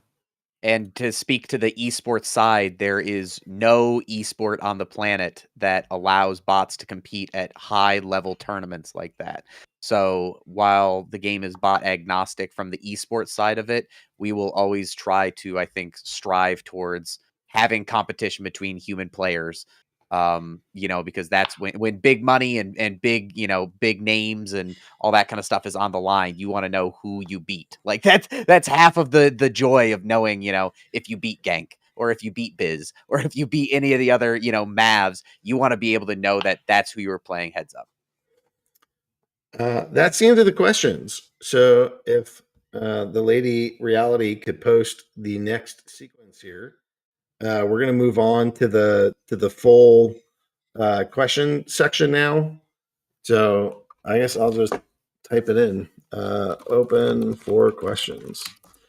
And to speak to the esports side, there is no esport on the planet that allows bots to compete at high level tournaments like that. So while the game is bot agnostic from the esports side of it, we will always try to, I think, strive towards having competition between human players. Because that's when big money and big, big names and all that kind of stuff is on the line, you want to know who you beat. Like that's half of the joy of knowing, if you beat Gank or if you beat Biz or if you beat any of the other, Mavs, you want to be able to know that that's who you were playing heads up. That's the end of the questions. So if the lady reality could post the next sequence here, we're going to move on to the full question section now. So I guess I'll just type it in. Open for questions.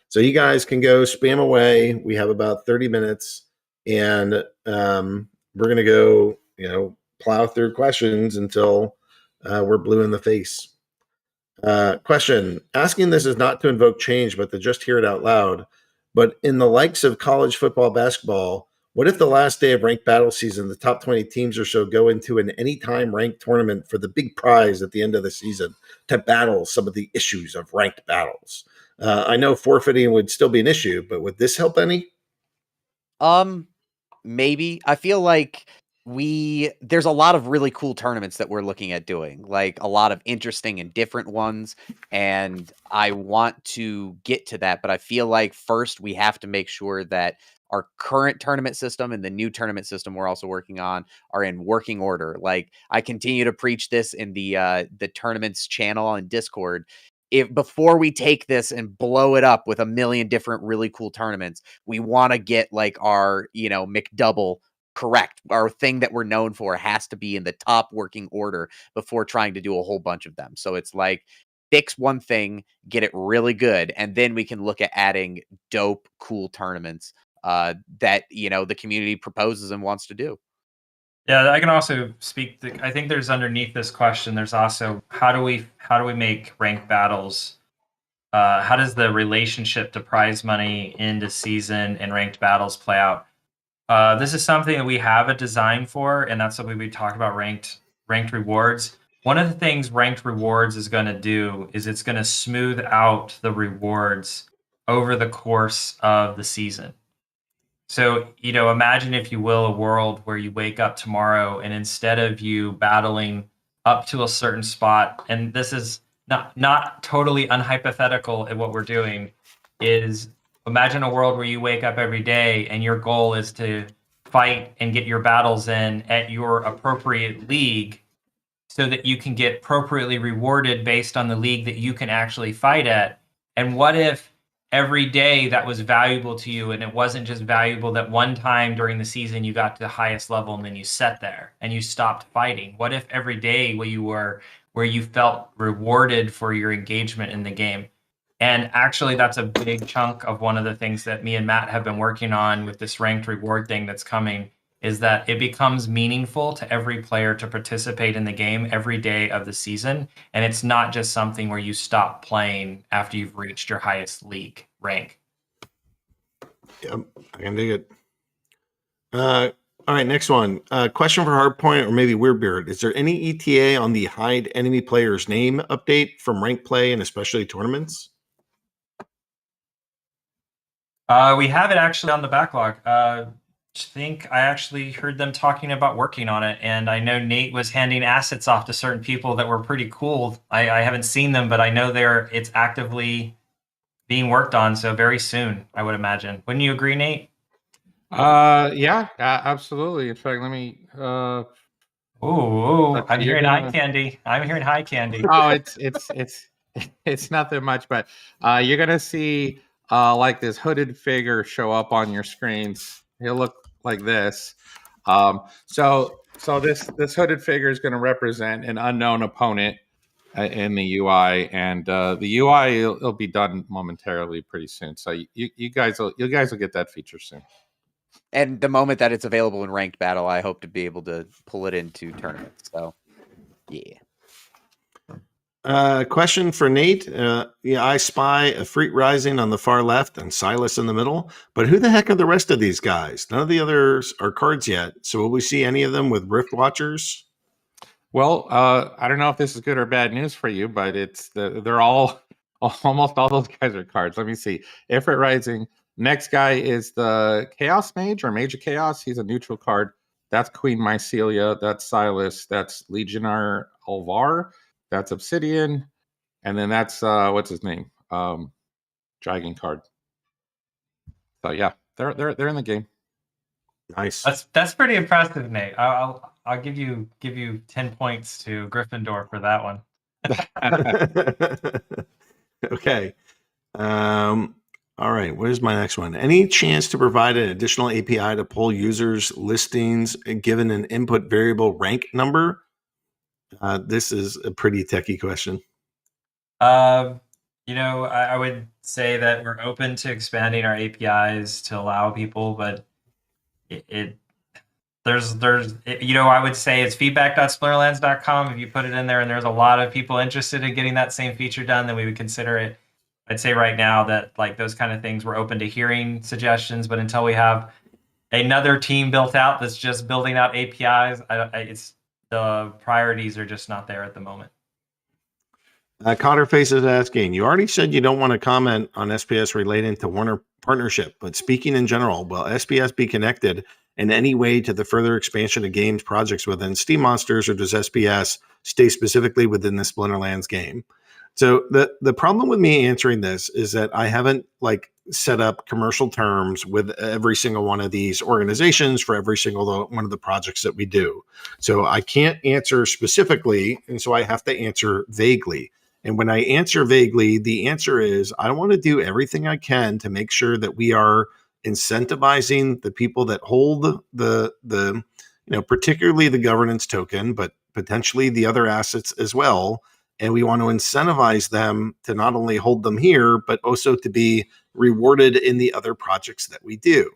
So you guys can go spam away. We have about 30 minutes, and we're going to go, plow through questions until we're blue in the face. Question. Asking this is not to invoke change, but to just hear it out loud. But in the likes of college football, basketball, what if the last day of ranked battle season, the top 20 teams or so go into an anytime ranked tournament for the big prize at the end of the season to battle some of the issues of ranked battles? I know forfeiting would still be an issue, but would this help any? Maybe. I feel like there's a lot of really cool tournaments that we're looking at doing, like a lot of interesting and different ones, and I want to get to that, but I feel like first we have to make sure that our current tournament system and the new tournament system we're also working on are in working order. Like I continue to preach this in the tournaments channel on Discord. If before we take this and blow it up with a million different really cool tournaments, we want to get like our, McDouble correct. Our thing that we're known for has to be in the top working order before trying to do a whole bunch of them. So it's like fix one thing, get it really good, and then we can look at adding dope, cool tournaments that, the community proposes and wants to do. Yeah, I can also speak. I think there's underneath this question. There's also how do we make ranked battles? How does the relationship to prize money into season and ranked battles play out? This is something that we have a design for, and that's something we talk about ranked rewards. One of the things ranked rewards is going to do is it's going to smooth out the rewards over the course of the season. So, imagine, if you will, a world where you wake up tomorrow and instead of you battling up to a certain spot, and this is not totally unhypothetical at what we're doing, is imagine a world where you wake up every day and your goal is to fight and get your battles in at your appropriate league so that you can get appropriately rewarded based on the league that you can actually fight at. And what if every day that was valuable to you, and it wasn't just valuable that one time during the season you got to the highest level and then you sat there and you stopped fighting? What if every day where you felt rewarded for your engagement in the game? And actually, that's a big chunk of one of the things that me and Matt have been working on with this ranked reward thing that's coming, is that it becomes meaningful to every player to participate in the game every day of the season. And it's not just something where you stop playing after you've reached your highest league rank. Yep, I can dig it. All right, next one. Question for Hardpoint or maybe Weirdbeard. Is there any ETA on the hide enemy player's name update from rank play and especially tournaments? We have it actually on the backlog. I actually heard them talking about working on it, and I know Nate was handing assets off to certain people that were pretty cool. I haven't seen them, but I know it's actively being worked on, so very soon, I would imagine. Wouldn't you agree, Nate? Yeah, absolutely. In fact, let me. I'm hearing high candy. I'm hearing high candy. Oh, it's nothing much, but you're gonna see like this hooded figure show up on your screens. He'll look like this. So this hooded figure is going to represent an unknown opponent in the UI, and the UI it'll be done momentarily pretty soon. So you guys will get that feature soon. And the moment that it's available in ranked battle, I hope to be able to pull it into tournaments. So, yeah. Question for Nate. Yeah, I spy a Freak Rising on the far left and Silas in the middle, but who the heck are the rest of these guys? None of the others are cards yet. So will we see any of them with Rift Watchers? Well, I don't know if this is good or bad news for you, but they're all almost all those guys are cards. Let me see. Ifrit Rising. Next guy is the Chaos Mage or Mage of Chaos. He's a neutral card. That's Queen Mycelia. That's Silas. That's Legionar Alvar. That's Obsidian. And then that's what's his name? Dragon card. So yeah, they're in the game. Nice. That's pretty impressive, Nate. I'll give you 10 points to Gryffindor for that one. Okay. All right. Where's my next one? Any chance to provide an additional API to pull users' listings given an input variable rank number? This is a pretty techie question. I would say that we're open to expanding our APIs to allow people, but I would say it's feedback.splinterlands.com. If you put it in there and there's a lot of people interested in getting that same feature done, then we would consider it. I'd say right now that like those kind of things, we're open to hearing suggestions, but until we have another team built out that's just building out APIs, it's the priorities are just not there at the moment. Cotterface is asking, you already said you don't want to comment on SPS relating to Warner partnership, but speaking in general, will SPS be connected in any way to the further expansion of games projects within Steam Monsters, or does SPS stay specifically within the Splinterlands game? So the problem with me answering this is that I haven't set up commercial terms with every single one of these organizations for every single one of the projects that we do. So I can't answer specifically, and so I have to answer vaguely. And when I answer vaguely, the answer is I want to do everything I can to make sure that we are incentivizing the people that hold the particularly the governance token, but potentially the other assets as well. And we want to incentivize them to not only hold them here, but also to be rewarded in the other projects that we do.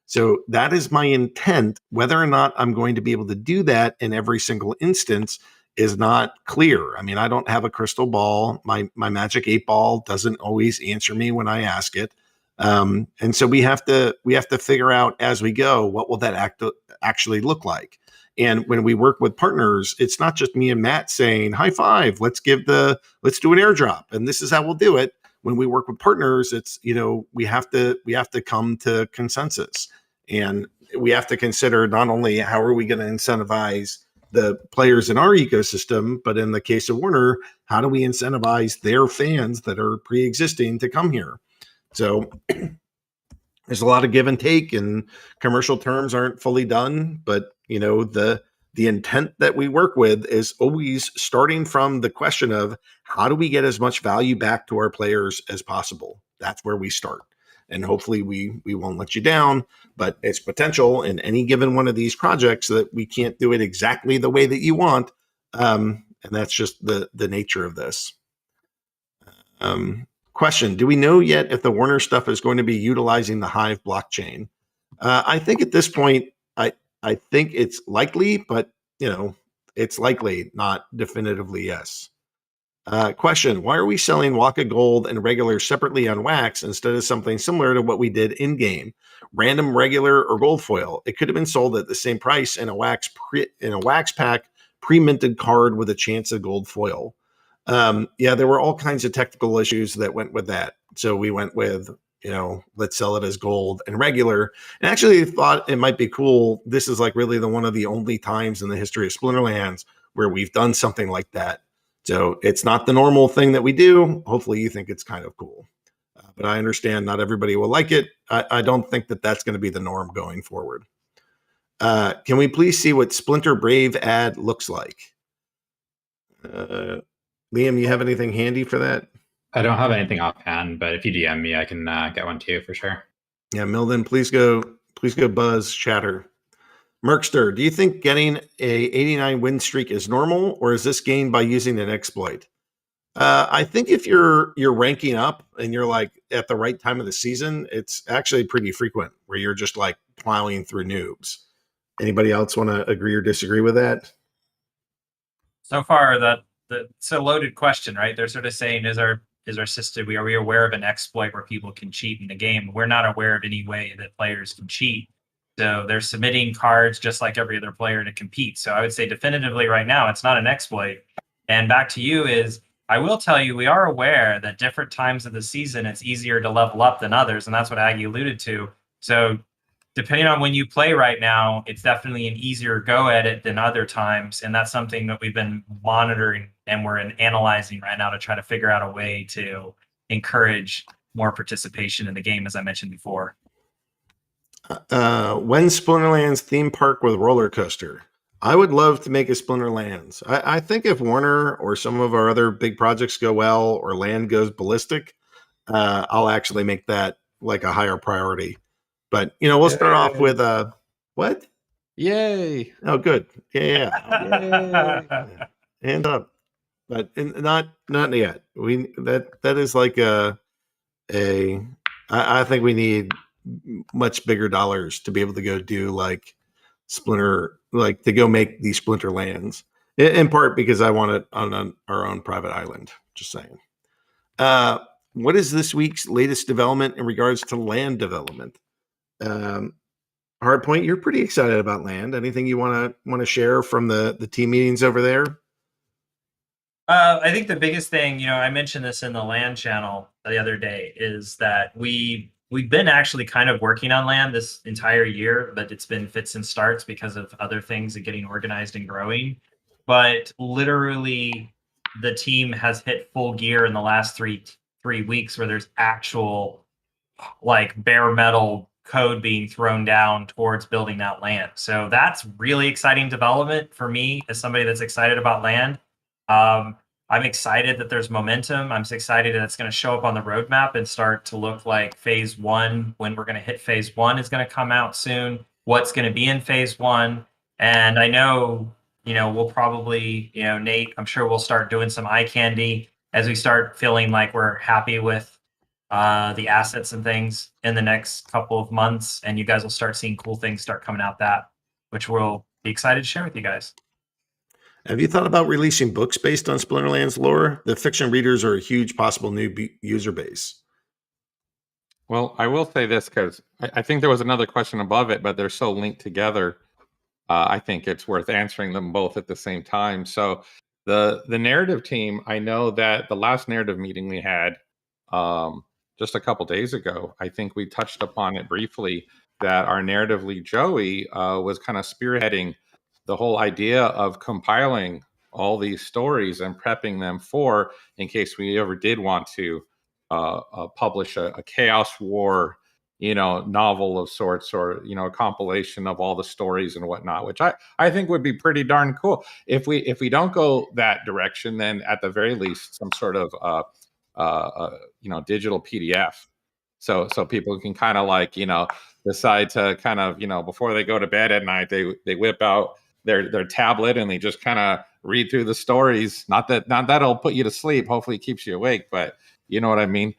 So that is my intent. Whether or not I'm going to be able to do that in every single instance is not clear. I mean, I don't have a crystal ball. My magic 8-ball doesn't always answer me when I ask it. And so we have to figure out as we go, what will that actually look like? And when we work with partners, it's not just me and Matt saying, high five, let's do an airdrop. And this is how we'll do it. When we work with partners, it's, we have to come to consensus, and we have to consider not only how are we going to incentivize the players in our ecosystem, but in the case of Warner, how do we incentivize their fans that are pre-existing to come here? So there's a lot of give and take, and commercial terms aren't fully done, but the intent that we work with is always starting from the question of how do we get as much value back to our players as possible? That's where we start. And hopefully we won't let you down, but it's potential in any given one of these projects that we can't do it exactly the way that you want. And that's just the nature of this. Question, do we know yet if the Warner stuff is going to be utilizing the Hive blockchain? I think at this point, I think it's likely, but it's likely, not definitively yes. Question, why are we selling Waka Gold and regular separately on wax instead of something similar to what we did in-game? Random, regular, or gold foil. It could have been sold at the same price in a wax pack, pre-minted card with a chance of gold foil. There were all kinds of technical issues that went with that. So we went with, let's sell it as gold and regular. And actually thought it might be cool. This is really one of the only times in the history of Splinterlands where we've done something like that. So it's not the normal thing that we do. Hopefully you think it's kind of cool. But I understand not everybody will like it. I don't think that that's going to be the norm going forward. Can we please see what Splinter Brave ad looks like? Liam, you have anything handy for that? I don't have anything offhand, but if you DM me, I can get one too for sure. Yeah, Milden, please go buzz chatter. Merkster, do you think getting a 89 win streak is normal, or is this gained by using an exploit? I think if you're ranking up and you're at the right time of the season, it's actually pretty frequent where you're just plowing through noobs. Anybody else want to agree or disagree with that? So far, it's a loaded question, right? They're sort of saying, is our system, are we aware of an exploit where people can cheat in the game? We're not aware of any way that players can cheat. So they're submitting cards just like every other player to compete. So I would say definitively right now, it's not an exploit. And back to you is, I will tell you, we are aware that different times of the season, it's easier to level up than others. And that's what Aggie alluded to. So depending on when you play right now, it's definitely an easier go at it than other times. And that's something that we've been monitoring and we're analyzing right now to try to figure out a way to encourage more participation in the game, as I mentioned before. When Splinterlands theme park with roller coaster? I would love to make a Splinterlands. I think if Warner or some of our other big projects go well or land goes ballistic, I'll actually make that like a higher priority. But we'll start off with what? Yay! Oh, good. Yeah. Hand up. But not yet. That is like I think we need much bigger dollars to be able to go do like to go make these Splinterlands. In part because I want it on our own private island. Just saying. What is this week's latest development in regards to land development? Hardpoint, you're pretty excited about land. Anything you want to share from the team meetings over there? I think the biggest thing, I mentioned this in the land channel the other day, is that we've been actually kind of working on land this entire year, but it's been fits and starts because of other things and getting organized and growing. But literally, the team has hit full gear in the last three weeks, where there's actual like bare metal code being thrown down towards building that land. So that's really exciting development for me as somebody that's excited about land. I'm excited that there's momentum. I'm excited that it's going to show up on the roadmap and start to look like phase 1, when we're going to hit phase 1, is going to come out soon. What's going to be in phase 1. And I know, we'll probably, Nate, I'm sure we'll start doing some eye candy as we start feeling like we're happy with the assets and things in the next couple of months. And you guys will start seeing cool things start coming out which we'll be excited to share with you guys. Have you thought about releasing books based on Splinterlands lore? The fiction readers are a huge possible new user base. Well, I will say this because I think there was another question above it, but they're so linked together. I think it's worth answering them both at the same time. So the narrative team, I know that the last narrative meeting we had just a couple days ago, I think we touched upon it briefly, that our narrative lead, Joey, was kind of spearheading the whole idea of compiling all these stories and prepping them in case we ever did want to publish a Chaos War, novel of sorts, or, a compilation of all the stories and whatnot, which I think would be pretty darn cool. If we don't go that direction, then at the very least, some sort of, digital PDF. So people can kind of like, decide to kind of, before they go to bed at night, they whip out their tablet and they just kind of read through the stories. Not that'll put you to sleep. Hopefully it keeps you awake, but you know what I mean?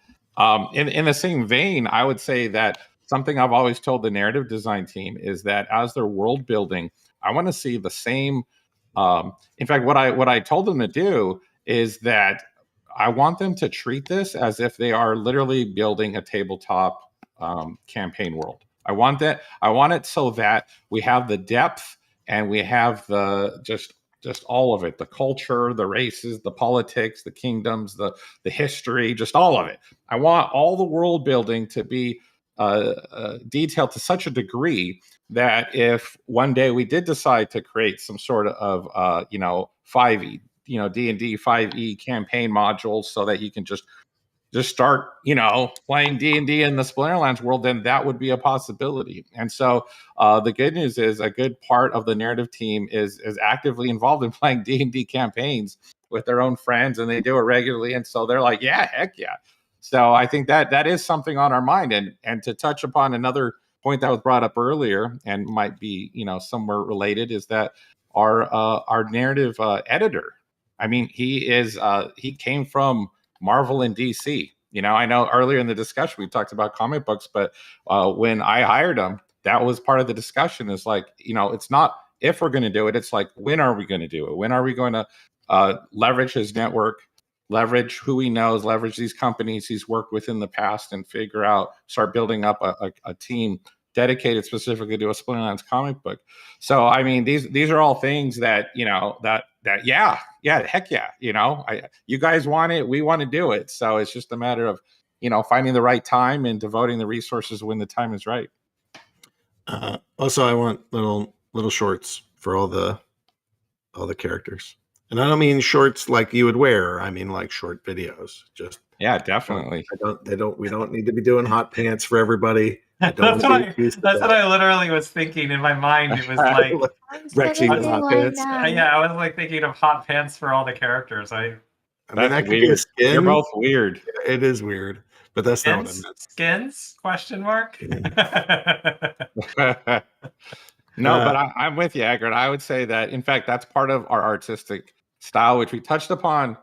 In the same vein, I would say that something I've always told the narrative design team is that as they're world building, I want to see the same. In fact, what I told them to do is that I want them to treat this as if they are literally building a tabletop campaign world. I want it so that we have the depth and we have the just all of it, the culture, the races, the politics, the kingdoms, the history, just all of it. I want all the world building to be detailed to such a degree that if one day we did decide to create some sort of 5e, D&D 5e campaign modules so that you can just start, playing D&D in the Splinterlands world, then that would be a possibility. And so the good news is a good part of the narrative team is actively involved in playing D&D campaigns with their own friends, and they do it regularly. And so they're like, yeah, heck yeah. So I think that is something on our mind. And to touch upon another point that was brought up earlier and might be, somewhere related, is that our narrative editor, I mean, he came from Marvel and DC. I know earlier in the discussion we talked about comic books, but when I hired him, that was part of the discussion. Is like, it's not if we're going to do it; it's like, when are we going to do it? When are we going to leverage his network, leverage who he knows, leverage these companies he's worked with in the past, and start building up a team dedicated specifically to a Splinterlands comic book. So, I mean, these are all things that, yeah, heck yeah, you guys want it, we want to do it. So it's just a matter of, finding the right time and devoting the resources when the time is right. Also, I want little shorts for all the characters, and I don't mean shorts like you would wear. I mean like short videos. Just Definitely. We don't need to be doing hot pants for everybody. That's what I literally was thinking in my mind. It was like Rexy with hot pants. Yeah, I was like thinking of hot pants for all the characters. I mean, that could be a skin. You're both weird. It is weird, but that's not what I meant. Skins? Question mark. No, but I'm with you, Agard. I would say that, in fact, that's part of our artistic style, which we touched upon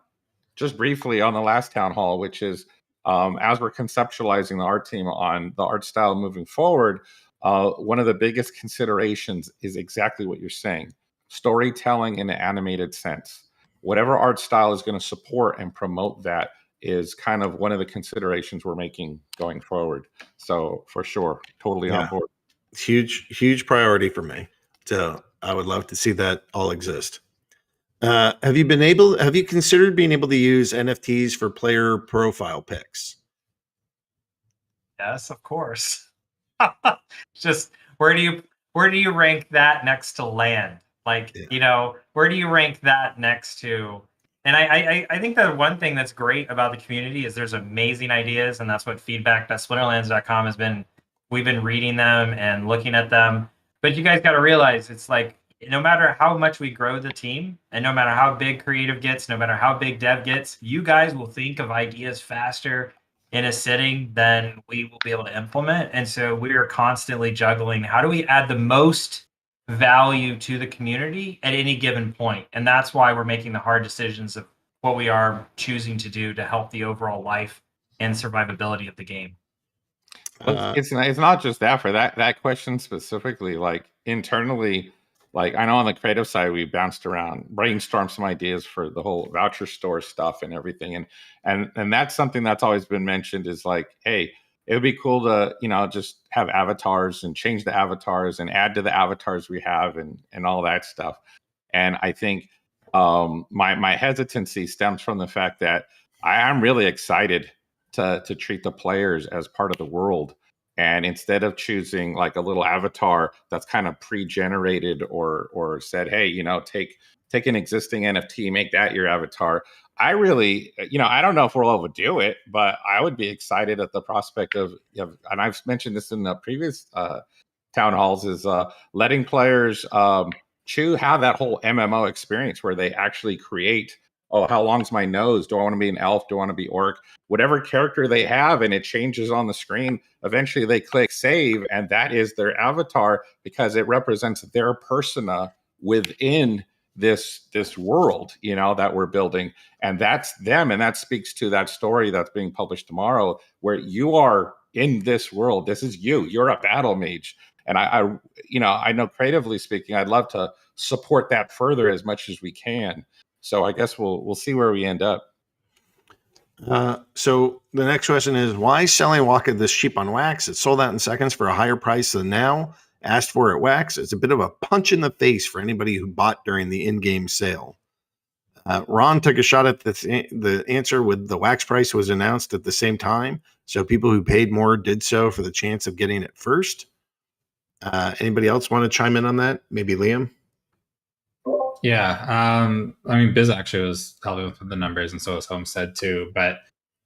just briefly on the last town hall, which is as we're conceptualizing the art team on the art style moving forward, one of the biggest considerations is exactly what you're saying: storytelling in an animated sense. Whatever art style is going to support and promote that is kind of one of the considerations we're making going forward. So for sure, totally on board. Huge priority for me. So I would love to see that all exist. Have you considered being able to use NFTs for player profile pics? Yes, of course. Just where do you rank that next to land? Like, where do you rank that next to? And I think that one thing that's great about the community is there's amazing ideas, and that's what feedback.splinterlands.com has been. We've been reading them and looking at them. But you guys got to realize, it's like, no matter how much we grow the team, and no matter how big creative gets, no matter how big dev gets, you guys will think of ideas faster in a sitting than we will be able to implement. And so we are constantly juggling, how do we add the most value to the community at any given point? And that's why we're making the hard decisions of what we are choosing to do to help the overall life and survivability of the game. It's not just that. For that question specifically, like internally, like I know on the creative side, we bounced around, brainstormed some ideas for the whole voucher store stuff and everything. And that's something that's always been mentioned, is like, hey, it would be cool to, just have avatars and change the avatars and add to the avatars we have and all that stuff. And I think my hesitancy stems from the fact that I'm really excited to treat the players as part of the world. And instead of choosing like a little avatar that's kind of pre-generated or said, hey, take an existing NFT, make that your avatar. I really, I don't know if we'll ever do it, but I would be excited at the prospect of, and I've mentioned this in the previous town halls, is letting players have that whole MMO experience where they actually create, oh, how long's my nose? Do I want to be an elf? Do I want to be orc? Whatever character they have, and it changes on the screen. Eventually they click save, and that is their avatar, because it represents their persona within this world, that we're building. And that's them. And that speaks to that story that's being published tomorrow, where you are in this world. This is you're a battle mage. And I know creatively speaking, I'd love to support that further as much as we can. So I guess we'll see where we end up. So the next question is, why selling Waka this cheap on Wax? It sold out in seconds for a higher price than now. Asked for at Wax. It's a bit of a punch in the face for anybody who bought during the in-game sale. Ron took a shot at the answer with the Wax price was announced at the same time. So people who paid more did so for the chance of getting it first. Anybody else want to chime in on that? Maybe Liam? Yeah, I mean, Biz actually was helping with the numbers, and so was Homestead too. But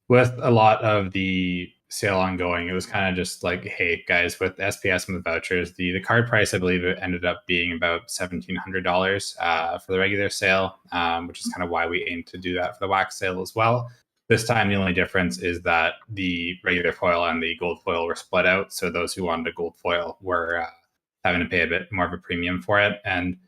with a lot of the sale ongoing, it was kind of just like, hey guys, with SPS and the vouchers, the card price, I believe it ended up being about $1,700 for the regular sale, which is kind of why we aim to do that for the Wax sale as well. This time, the only difference is that the regular foil and the gold foil were split out. So those who wanted a gold foil were having to pay a bit more of a premium for it. And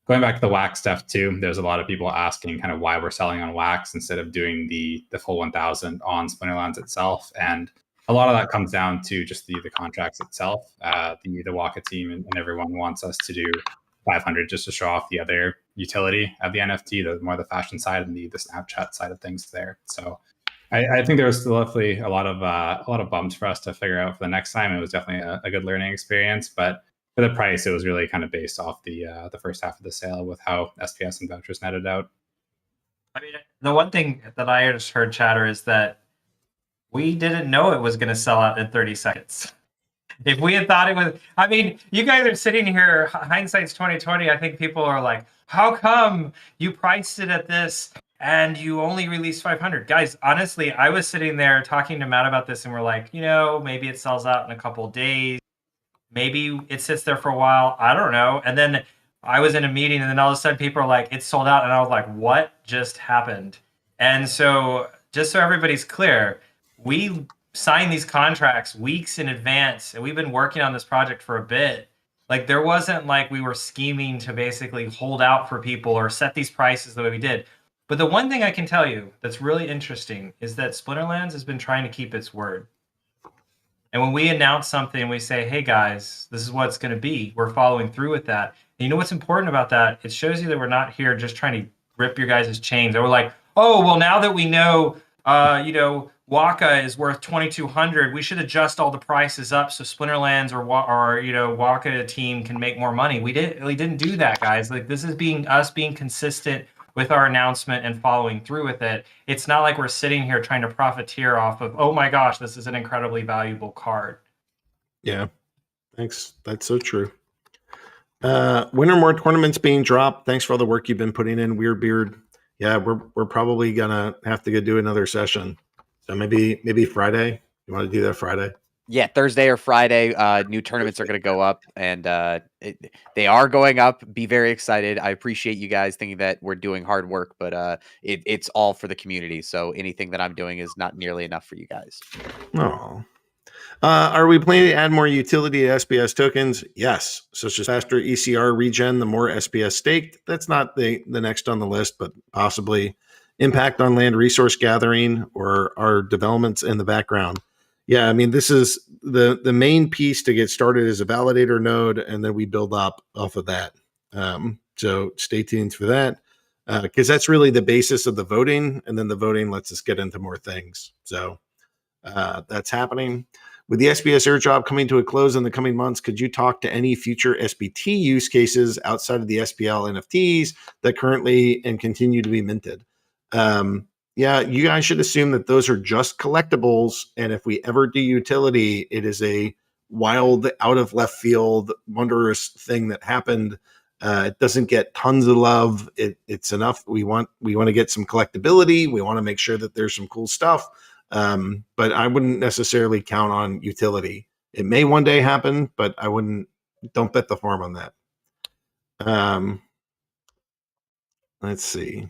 going back to the Wax stuff too, there's a lot of people asking kind of why we're selling on Wax instead of doing the full 1,000 on Splinterlands itself. And a lot of that comes down to just the contracts itself. The Waka team and everyone wants us to do 500 just to show off the other utility of the NFT, the more the fashion side and the Snapchat side of things there. So I think there was still definitely a lot of bumps for us to figure out for the next time. It was definitely a good learning experience, but for the price, it was really kind of based off the first half of the sale with how SPS and vouchers netted out. I mean, the one thing that I just heard chatter is that we didn't know it was going to sell out in 30 seconds. If we had thought it was, I mean, you guys are sitting here, hindsight's 2020. I think people are like, how come you priced it at this and you only released 500? Guys, honestly, I was sitting there talking to Matt about this and we're like, maybe it sells out in a couple of days. Maybe it sits there for a while. I don't know. And then I was in a meeting and then all of a sudden people are like, it's sold out. And I was like, what just happened? And so just so everybody's clear, we signed these contracts weeks in advance and we've been working on this project for a bit. Like there wasn't like we were scheming to basically hold out for people or set these prices the way we did. But the one thing I can tell you that's really interesting is that Splinterlands has been trying to keep its word. And when we announce something, we say, hey guys, this is what it's going to be. We're following through with that. And you know what's important about that? It shows you that we're not here just trying to rip your guys' chains. And we're like, oh, well, now that we know, Waka is worth 2,200. We should adjust all the prices up so Splinterlands or Waka team can make more money. We didn't do that, guys. Like this is us being consistent with our announcement and following through with it. It's not like we're sitting here trying to profiteer off of, oh my gosh, this is an incredibly valuable card. Yeah, thanks. That's so true. When are more tournaments being dropped? Thanks for all the work you've been putting in, Weirdbeard. Yeah, we're probably gonna have to go do another session. So maybe Friday. You want to do that Friday? Yeah, Thursday or Friday. New tournaments are going to go up, and they are going up. Be very excited. I appreciate you guys thinking that we're doing hard work, but it's all for the community. So anything that I'm doing is not nearly enough for you guys. Oh. Are we planning to add more utility to SPS tokens? Yes. Such as faster ECR regen, the more SPS staked. That's not the next on the list, but possibly impact on land resource gathering or our developments in the background. Yeah, I mean, this is the main piece to get started is a validator node, and then we build up off of that. So stay tuned for that, because that's really the basis of the voting, and then the voting lets us get into more things. So that's happening. With the SPS airdrop coming to a close in the coming months, could you talk to any future SBT use cases outside of the SPL NFTs that currently and continue to be minted? Yeah, you guys should assume that those are just collectibles. And if we ever do utility, it is a wild, out of left field, wondrous thing that happened. It doesn't get tons of love. It's enough. We want to get some collectability. We want to make sure that there's some cool stuff. But I wouldn't necessarily count on utility. It may one day happen, but don't bet the farm on that. Let's see.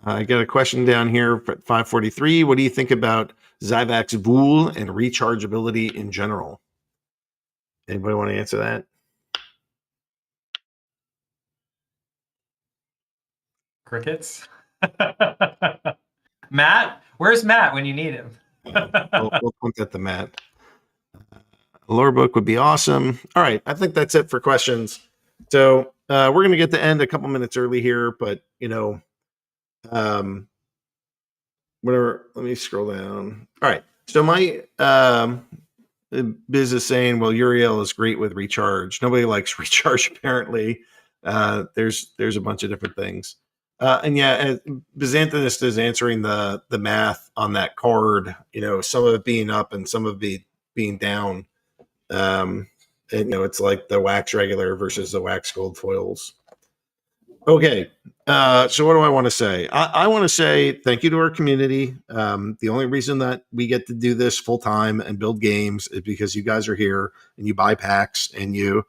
I got a question down here at 543. What do you think about Zyvax Vool and rechargeability in general? Anybody want to answer that? Crickets? Matt? Where's Matt when you need him? We'll point at the Matt. Lore book would be awesome. All right. I think that's it for questions. So we're going to get to end a couple minutes early here, but whatever. Let me scroll down. All right. So my biz is saying, well, Uriel is great with recharge. Nobody likes recharge, apparently. There's a bunch of different things. And yeah, Byzantinist is answering the math on that card, some of it being up and some of it being down. And it's like the wax regular versus the wax gold foils. Okay. So what do I want to say? I want to say thank you to our community. The only reason that we get to do this full time and build games is because you guys are here and you buy packs and you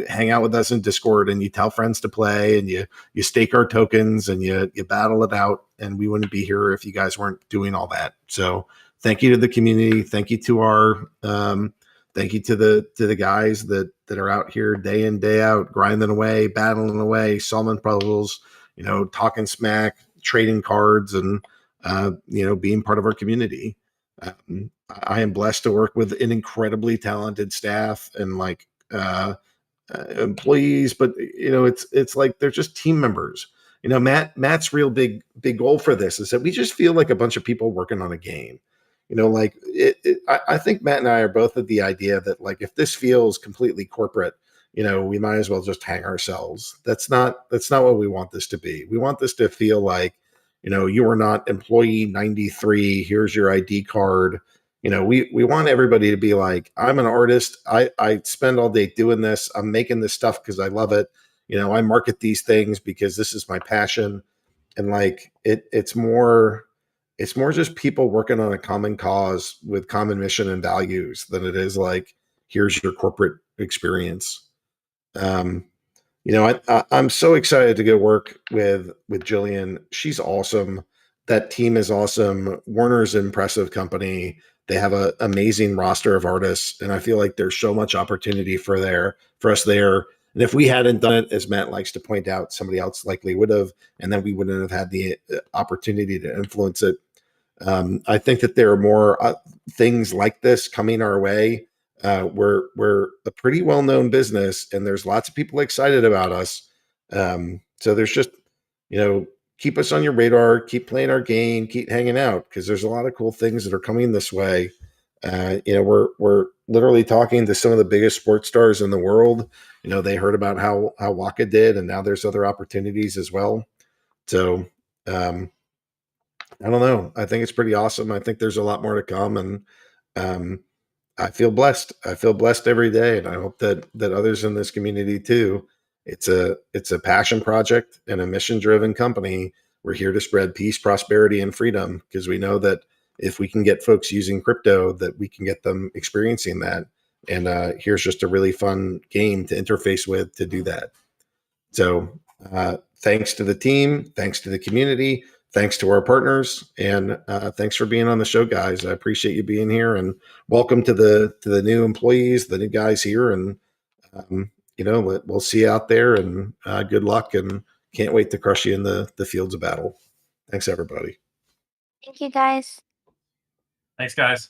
hang out with us in Discord and you tell friends to play and you stake our tokens and you battle it out. And we wouldn't be here if you guys weren't doing all that. So thank you to the community. Thank you to our, thank you to the guys that are out here day in, day out, grinding away, battling away, solving puzzles, talking smack, trading cards, and being part of our community. I am blessed to work with an incredibly talented staff and employees, but it's like they're just team members. Matt's real big goal for this is that we just feel like a bunch of people working on a game. I think Matt and I are both of the idea that, like, if this feels completely corporate, we might as well just hang ourselves. That's not what we want this to be. We want this to feel like, you are not employee 93. Here's your ID card. We want everybody to be like, I'm an artist. I spend all day doing this. I'm making this stuff because I love it. I market these things because this is my passion. And like, it's more just people working on a common cause with common mission and values than it is like, here's your corporate experience. I'm so excited to go work with Jillian. She's awesome. That team is awesome. Warner's an impressive company. They have an amazing roster of artists, and I feel like there's so much opportunity for us there. And if we hadn't done it, as Matt likes to point out, somebody else likely would have, and then we wouldn't have had the opportunity to influence it. I think that there are more things like this coming our way. We're a pretty well-known business, and there's lots of people excited about us. So there's just, keep us on your radar, keep playing our game, keep hanging out, because there's a lot of cool things that are coming this way. We're literally talking to some of the biggest sports stars in the world. They heard about how Waka did, and now there's other opportunities as well. So I don't know. I think it's pretty awesome. I think there's a lot more to come, and I feel blessed. I feel blessed every day, and I hope that others in this community too. It's a passion project and a mission-driven company. We're here to spread peace, prosperity, and freedom, because we know that if we can get folks using crypto, that we can get them experiencing that. And here's just a really fun game to interface with to do that. So thanks to the team, thanks to the community, thanks to our partners, and thanks for being on the show, guys. I appreciate you being here, and welcome to the new employees, the new guys here, and we'll see you out there, and good luck, and can't wait to crush you in the fields of battle. Thanks, everybody. Thank you, guys. Thanks, guys.